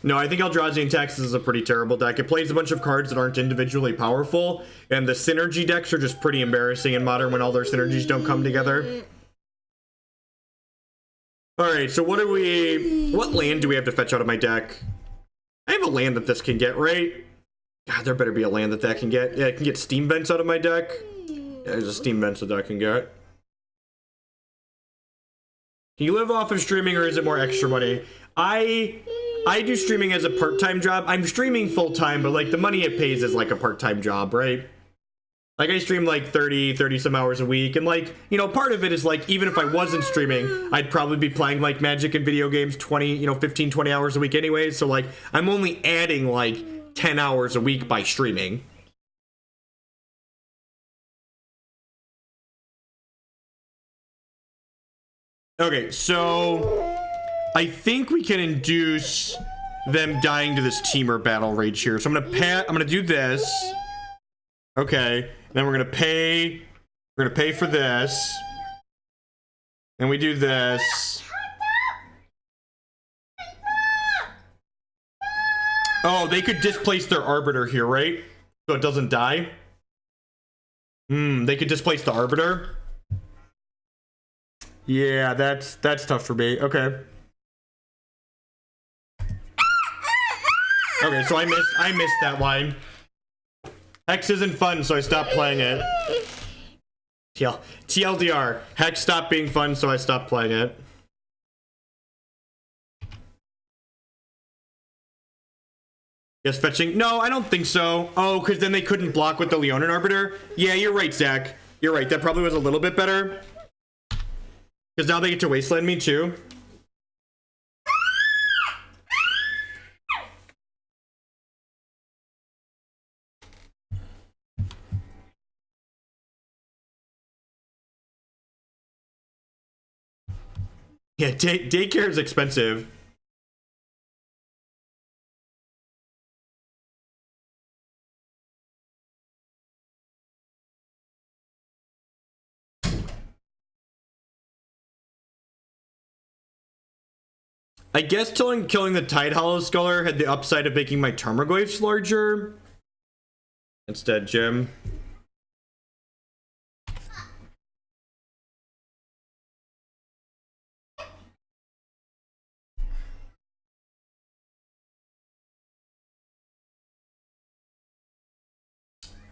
No, I think Eldrazi and Taxes is a pretty terrible deck. It plays a bunch of cards that aren't individually powerful, and the synergy decks are just pretty embarrassing in Modern when all their synergies don't come together. Alright, so what land do we have to fetch out of my deck? I have a land that this can get, right? God, there better be a land that can get. Yeah, I can get Steam Vents out of my deck. Yeah, there's a Steam Vents that I can get. Can you live off of streaming, or is it more extra money? I do streaming as a part-time job. I'm streaming full-time, but, like, the money it pays is, like, a part-time job, right? Like, I stream, like, 30 some hours a week, and, like, part of it is, like, even if I wasn't streaming, I'd probably be playing, like, Magic and video games 15, 20 hours a week anyway, so, like, I'm only adding, like, 10 hours a week by streaming. Okay, so I think we can induce them dying to this Temur battle rage here. So I'm gonna do this. Okay, then we're gonna pay for this. And we do this. Oh, they could displace their Arbiter here, right? So it doesn't die? They could displace the Arbiter? Yeah, that's tough for me. Okay. Okay, so I missed that line. Hex isn't fun, so I stopped playing it. TLDR. Hex stopped being fun, so I stopped playing it. Yes, fetching. No, I don't think so. Oh, because then they couldn't block with the Leonin Arbiter. Yeah, you're right, Zach. You're right. That probably was a little bit better. Because now they get to Wasteland me too. Yeah, daycare is expensive. I guess killing the Tide Hollow Scholar had the upside of making my Tarmogoyfs larger. Instead, Jim.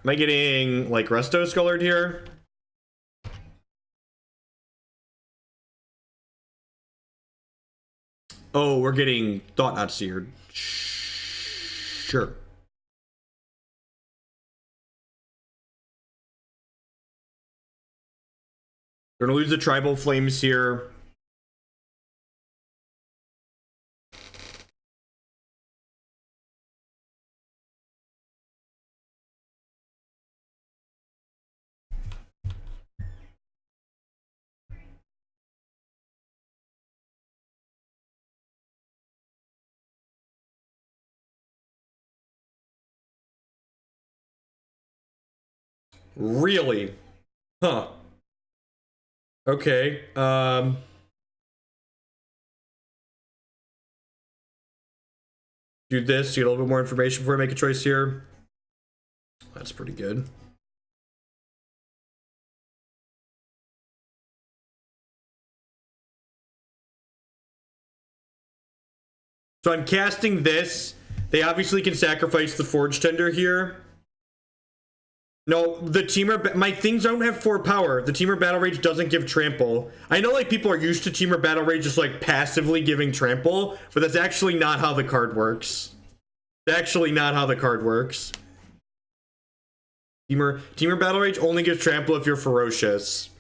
Am I getting, like, Resto Scholared here? Oh, we're getting Thought Not Seared. Sure. We're gonna lose the Tribal Flames here. Really? Huh. Okay. Do this, get a little bit more information before I make a choice here. That's pretty good. So I'm casting this. They obviously can sacrifice the Forge Tender here. No, the Temur, my things don't have 4 power. The Temur Battle Rage doesn't give trample. I know, like, people are used to Temur Battle Rage just, like, passively giving trample, but that's actually not how the card works. It's actually not how the card works. Temur Battle Rage only gives trample if you're ferocious.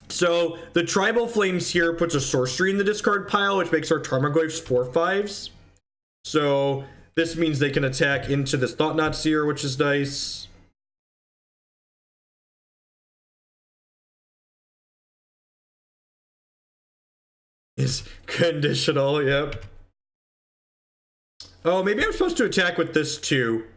So, the Tribal Flames here puts a sorcery in the discard pile, which makes our Tarmogoyfs 4/5s. So, this means they can attack into this Thought Not Seer, which is nice. Is conditional, yep. Oh, maybe I'm supposed to attack with this too.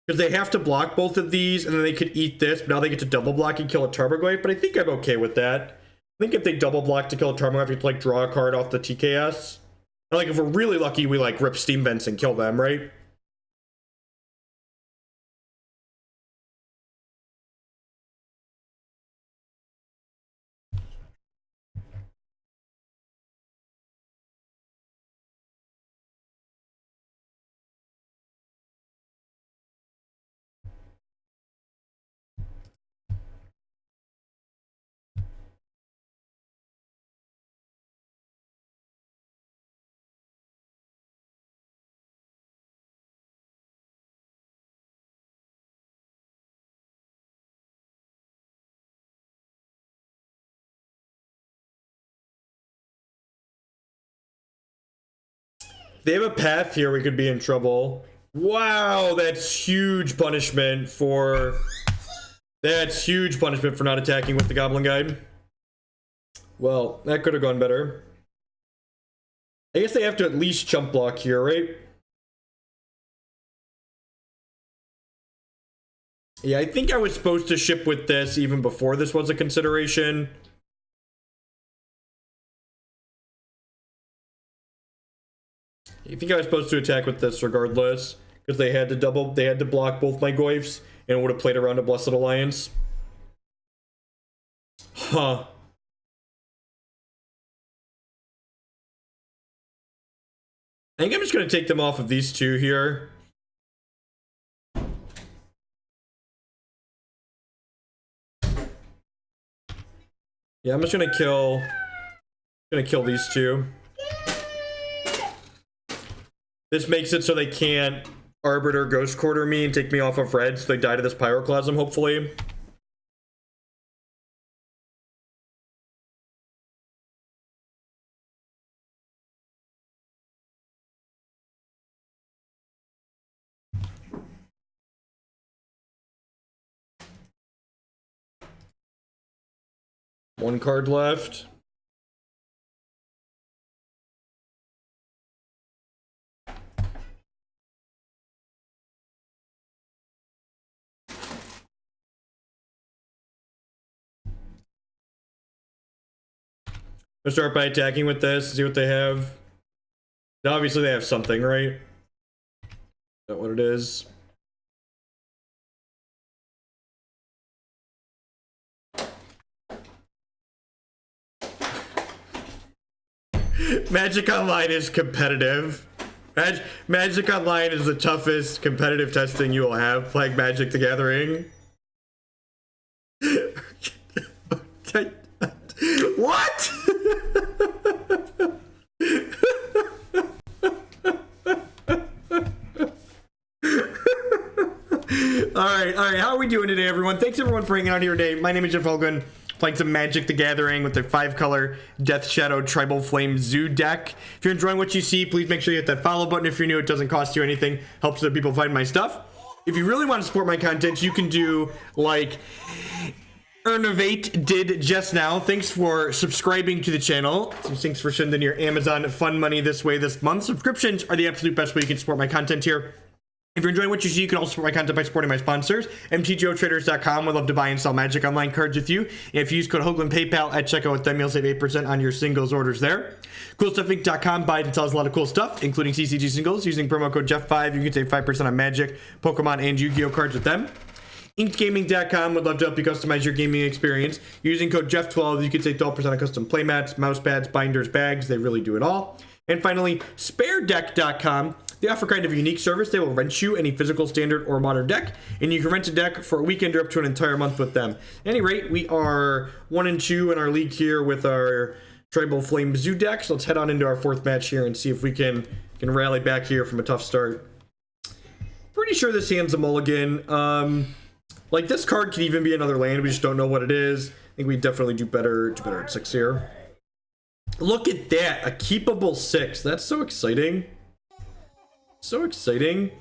Because they have to block both of these, and then they could eat this, but now they get to double block and kill a Tarmogoyf, but I think I'm okay with that. I think if they double block to kill a Tarmogoyf, we can, like, draw a card off the TKS. And, like, if we're really lucky, we, like, rip Steam Vents and kill them, right? They have a path here, we could be in trouble. Wow, that's huge punishment for... That's huge punishment for not attacking with the Goblin Guide. Well, that could have gone better. I guess they have to at least chump block here, right? Yeah, I think I was supposed to ship with this even before this was a consideration. I think I was supposed to attack with this regardless, because they had to block both my Goyfs, and would have played around a Blessed Alliance. Huh. I think I'm just going to take them off of these two here. Yeah, I'm just going to kill these two. This makes it so they can't Arbiter Ghost Quarter me and take me off of red, so they die to this Pyroclasm, hopefully. One card left. I'll start by attacking with this, see what they have. Obviously they have something, right? Is that what it is? Magic Online is competitive. Magic Online is the toughest competitive testing you will have, playing Magic the Gathering. What? Alright, how are we doing today, everyone? Thanks everyone for hanging out here today. My name is Jeff Holgun, playing some Magic the Gathering with their 5-color Death Shadow Tribal Flame Zoo deck. If you're enjoying what you see, please make sure you hit that follow button. If you're new, it doesn't cost you anything, helps other people find my stuff. If you really want to support my content, you can do like Ernovate did just now. Thanks for subscribing to the channel. Thanks for sending your Amazon fun money this way this month. Subscriptions are the absolute best way you can support my content here. If you're enjoying what you see, you can also support my content by supporting my sponsors. MTGOtraders.com would love to buy and sell Magic Online cards with you. And if you use code Hoagland PayPal at checkout with them, you'll save 8% on your singles orders there. CoolStuffInc.com buys and sells a lot of cool stuff, including CCG singles. Using promo code Jeff5, you can save 5% on Magic, Pokemon, and Yu-Gi-Oh cards with them. InkedGaming.com would love to help you customize your gaming experience. Using code Jeff12, you can save 12% on custom playmats, mouse pads, binders, bags. They really do it all. And finally, SpareDeck.com. They offer kind of a unique service. They will rent you any physical, standard, or modern deck, and you can rent a deck for a weekend or up to an entire month with them. At any rate, we are 1-2 in our league here with our Tribal Flame Zoo deck. So let's head on into our 4th match here and see if we can rally back here from a tough start. Pretty sure this hand's a mulligan. Like, this card could even be another land. We just don't know what it is. I think we definitely do better at 6 here. Look at that. A keepable 6. That's so exciting. So exciting.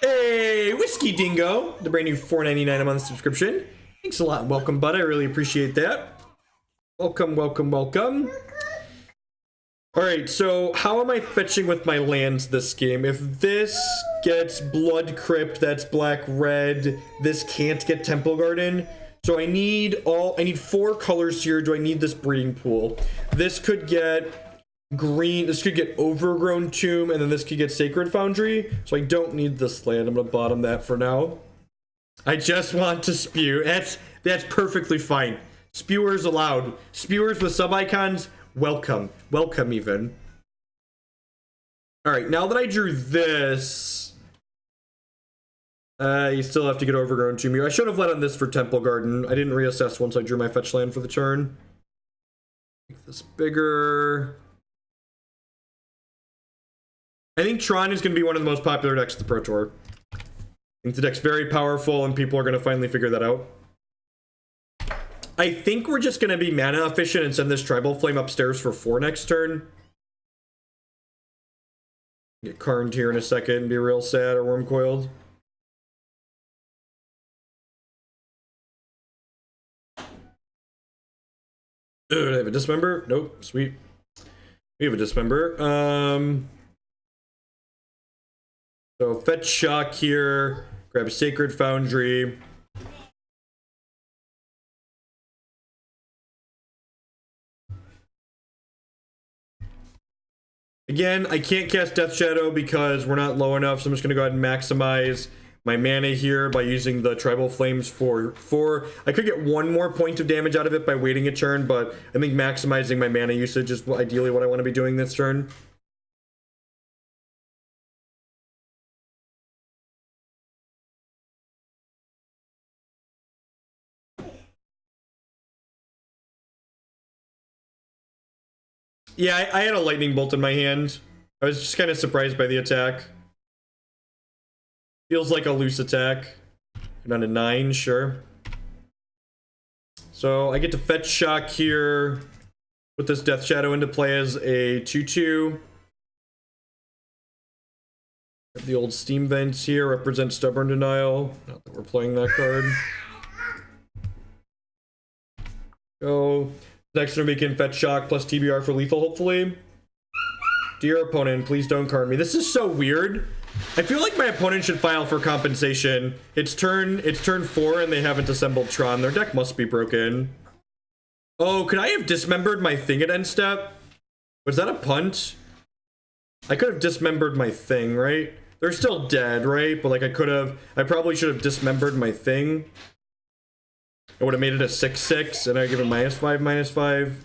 Hey, Whiskey Dingo. The brand new $4.99 a month subscription. Thanks a lot. Welcome, bud. I really appreciate that. Welcome, welcome, welcome. Alright, so how am I fetching with my lands this game? If this gets Blood Crypt, that's black-red. This can't get Temple Garden. So I need 4 colors here. Do I need this breeding pool? This could get green, this could get Overgrown Tomb, and then this could get Sacred Foundry. So I don't need this land. I'm gonna bottom that for now. I just want to spew. That's perfectly fine. Spewers allowed. Spewers with sub-icons, welcome. Welcome, even. Alright, now that I drew this, you still have to get Overgrown Tomb here. I should have let on this for Temple Garden. I didn't reassess once I drew my fetch land for the turn. Make this bigger. I think Tron is going to be one of the most popular decks at the Pro Tour. I think the deck's very powerful, and people are going to finally figure that out. I think we're just going to be mana efficient and send this Tribal Flame upstairs for 4 next turn. Get Karned here in a second and be real sad, or Worm Coiled. Do I have a Dismember? Nope. Sweet. We have a Dismember. So fetch Shock here. Grab a Sacred Foundry. Again, I can't cast Death Shadow because we're not low enough, so I'm just gonna go ahead and maximize my mana here by using the Tribal Flames for 4. I could get 1 more point of damage out of it by waiting a turn, but I think maximizing my mana usage is ideally what I want to be doing this turn. Yeah, I had a Lightning Bolt in my hand. I was just kind of surprised by the attack. Feels like a loose attack. Down to 9, sure. So I get to fetch Shock here. Put this Death Shadow into play as a 2/2. The old Steam Vents here represent Stubborn Denial. Not that we're playing that card. Go. Next turn we can fetch Shock plus TBR for lethal, hopefully. Dear opponent, please don't card me. This is so weird. I feel like my opponent should file for compensation. It's turn 4 and they haven't assembled Tron. Their deck must be broken. Oh, could I have dismembered my thing at end step? Was that a punt? I could have dismembered my thing, right? They're still dead, right? But like I probably should have dismembered my thing. I would have made it a 6/6 and I give it -5/-5.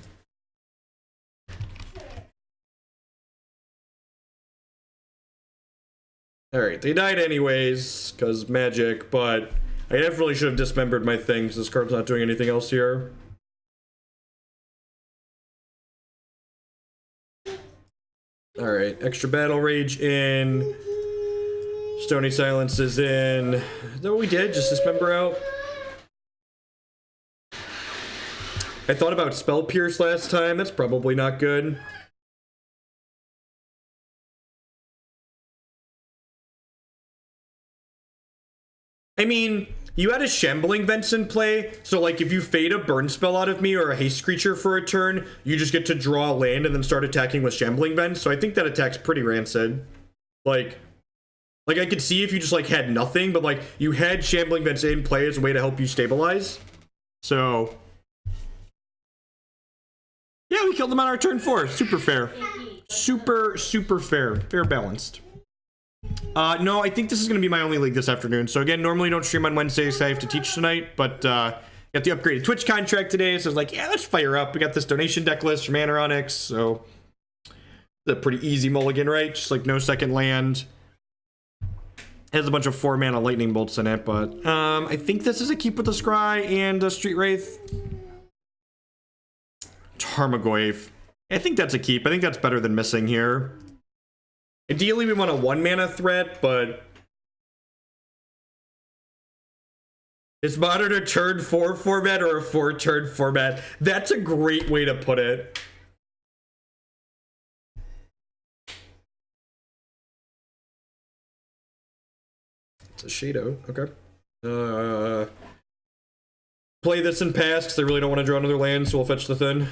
Alright, they died anyways, because magic, but I definitely should have dismembered my thing, because this card's not doing anything else here. Alright, extra Battle Rage in. Stony Silence is in. Is that what we did? Just dismember out? I thought about Spell Pierce last time. That's probably not good. I mean, you had a Shambling Vents in play, so like if you fade a burn spell out of me or a haste creature for a turn, you just get to draw land and then start attacking with Shambling Vents, so I think that attack's pretty rancid. Like I could see if you just like had nothing, but like you had Shambling Vents in play as a way to help you stabilize. So yeah, we killed them on our turn 4. Super fair. Super fair. Fair balanced. No, I think this is going to be my only league this afternoon. So again, normally don't stream on Wednesdays, I have to teach tonight, but got the upgraded Twitch contract today, so I was like, yeah, let's fire up. We got this donation deck list from Anoronics, so it's a pretty easy mulligan, right? Just like no second land. Has a bunch of 4-mana lightning bolts in it, but I think this is a keep with the Scry and a Street Wraith. Tarmogoyf. I think that's a keep. I think that's better than missing here. Ideally, we want a 1-mana threat, but is Modern a turn 4 format or a 4-turn format? That's a great way to put it. It's a Shadow. Okay. Play this and pass because I really don't want to draw another land, so we'll fetch the Thin.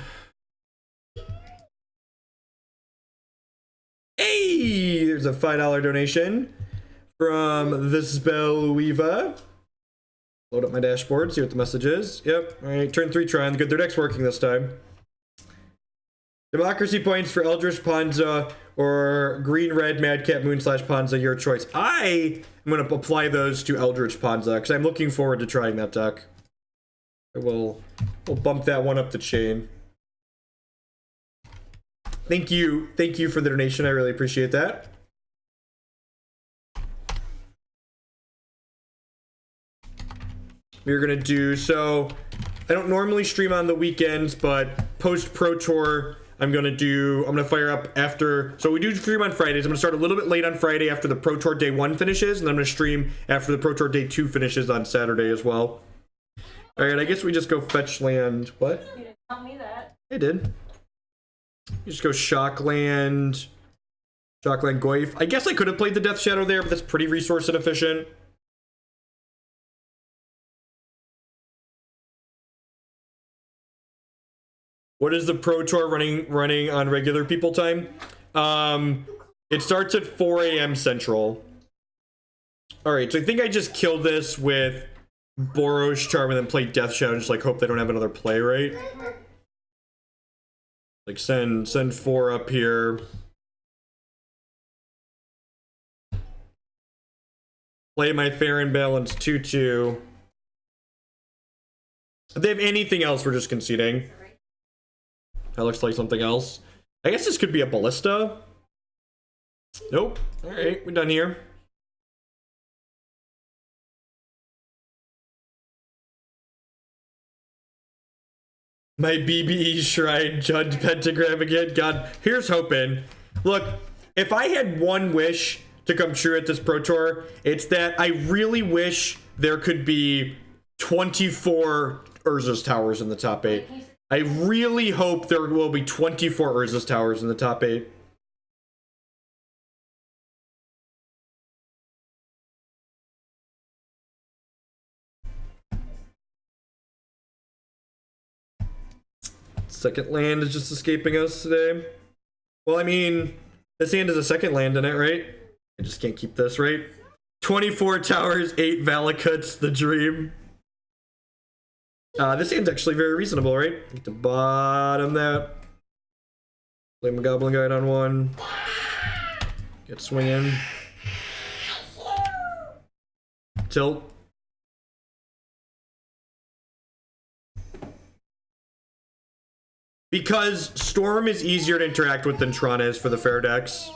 Hey, there's a $5 donation from the Spell Weaver. Load up my dashboard, see what the message is. Yep, alright, turn 3 Tron. Good, their deck's working this time. Democracy points for Eldritch Ponza or Green-Red Madcap Moon / Ponza, your choice. I am going to apply those to Eldritch Ponza because I'm looking forward to trying that deck. We'll bump that one up the chain. Thank you for the donation. I really appreciate that. We're gonna do, so I don't normally stream on the weekends, but post Pro Tour, I'm gonna fire up after, so we do stream on Fridays. I'm gonna start a little bit late on Friday after the Pro Tour Day 1 finishes, and then I'm gonna stream after the Pro Tour Day 2 finishes on Saturday as well. Alright, I guess we just go fetch land. What? You didn't tell me that. I did. You just go Shockland Goyf. I guess I could have played the Death Shadow there, but that's pretty resource inefficient. What is the Pro Tour running on regular people time? It starts at 4 a.m. Central. Alright, so I think I just killed this with Boros Charm and then play Death Shadow and just like hope they don't have another play, right? Like send 4 up here. Play my fair and balanced 2/2. If they have anything else, we're just conceding. That looks like something else. I guess this could be a ballista. Nope. Alright, we're done here. My BBE Shrine Judge Pentagram again. God, here's hoping. Look, if I had one wish to come true at this Pro Tour, it's that I really wish there could be 24 Urza's Towers in the top 8. I really hope there will be 24 Urza's Towers in the top 8. Second land is just escaping us today. Well, I mean, this hand is a second land in it, right? I just can't keep this, right? 24 towers, 8 Valakuts, the dream. This hand's actually very reasonable, right? Get to bottom that. Play my Goblin Guide on 1. Get swinging. Tilt. Because Storm is easier to interact with than Tron is for the fair decks.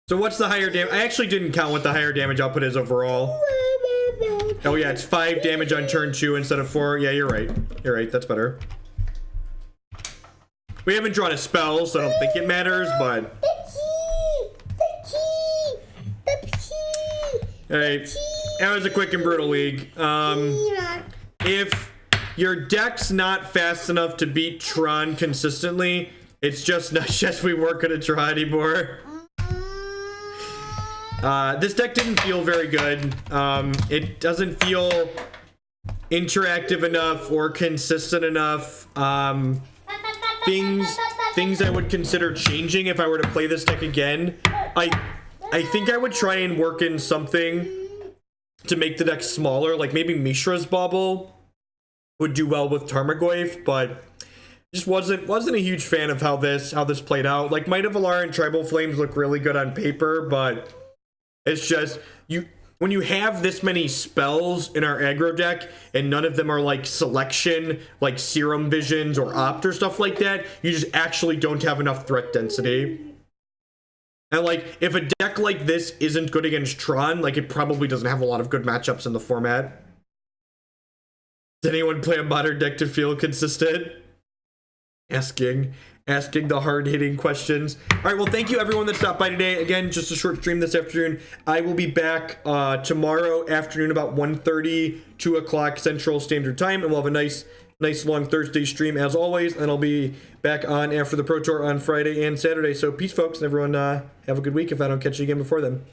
So what's the higher damage? I actually didn't count what the higher damage output is overall. Oh yeah, it's 5 damage on turn 2 instead of 4. Yeah, you're right. You're right, that's better. We haven't drawn a spell, so I don't think it matters, but... Alright, that was a quick and brutal league. If your deck's not fast enough to beat Tron consistently, it's just not just we weren't gonna try anymore. This deck didn't feel very good. It doesn't feel interactive enough or consistent enough. Things I would consider changing if I were to play this deck again. I think I would try and work in something to make the deck smaller, like maybe Mishra's Bauble would do well with Tarmogoyf, but just wasn't a huge fan of how this played out. Like Might of Alara and Tribal Flames look really good on paper, but it's just when you have this many spells in our aggro deck and none of them are like selection, like Serum Visions or Opt or stuff like that, you just actually don't have enough threat density. And like if a deck like this isn't good against Tron, like it probably doesn't have a lot of good matchups in the format. Does anyone play a modern deck to feel consistent? Asking the hard-hitting questions. All right, well, thank you everyone that stopped by today. Again, just a short stream this afternoon. I will be back tomorrow afternoon about 1:30, 2 o'clock Central Standard Time, and we'll have a nice long Thursday stream as always, and I'll be back on after the Pro Tour on Friday and Saturday. So peace, folks, and everyone have a good week if I don't catch you again before then.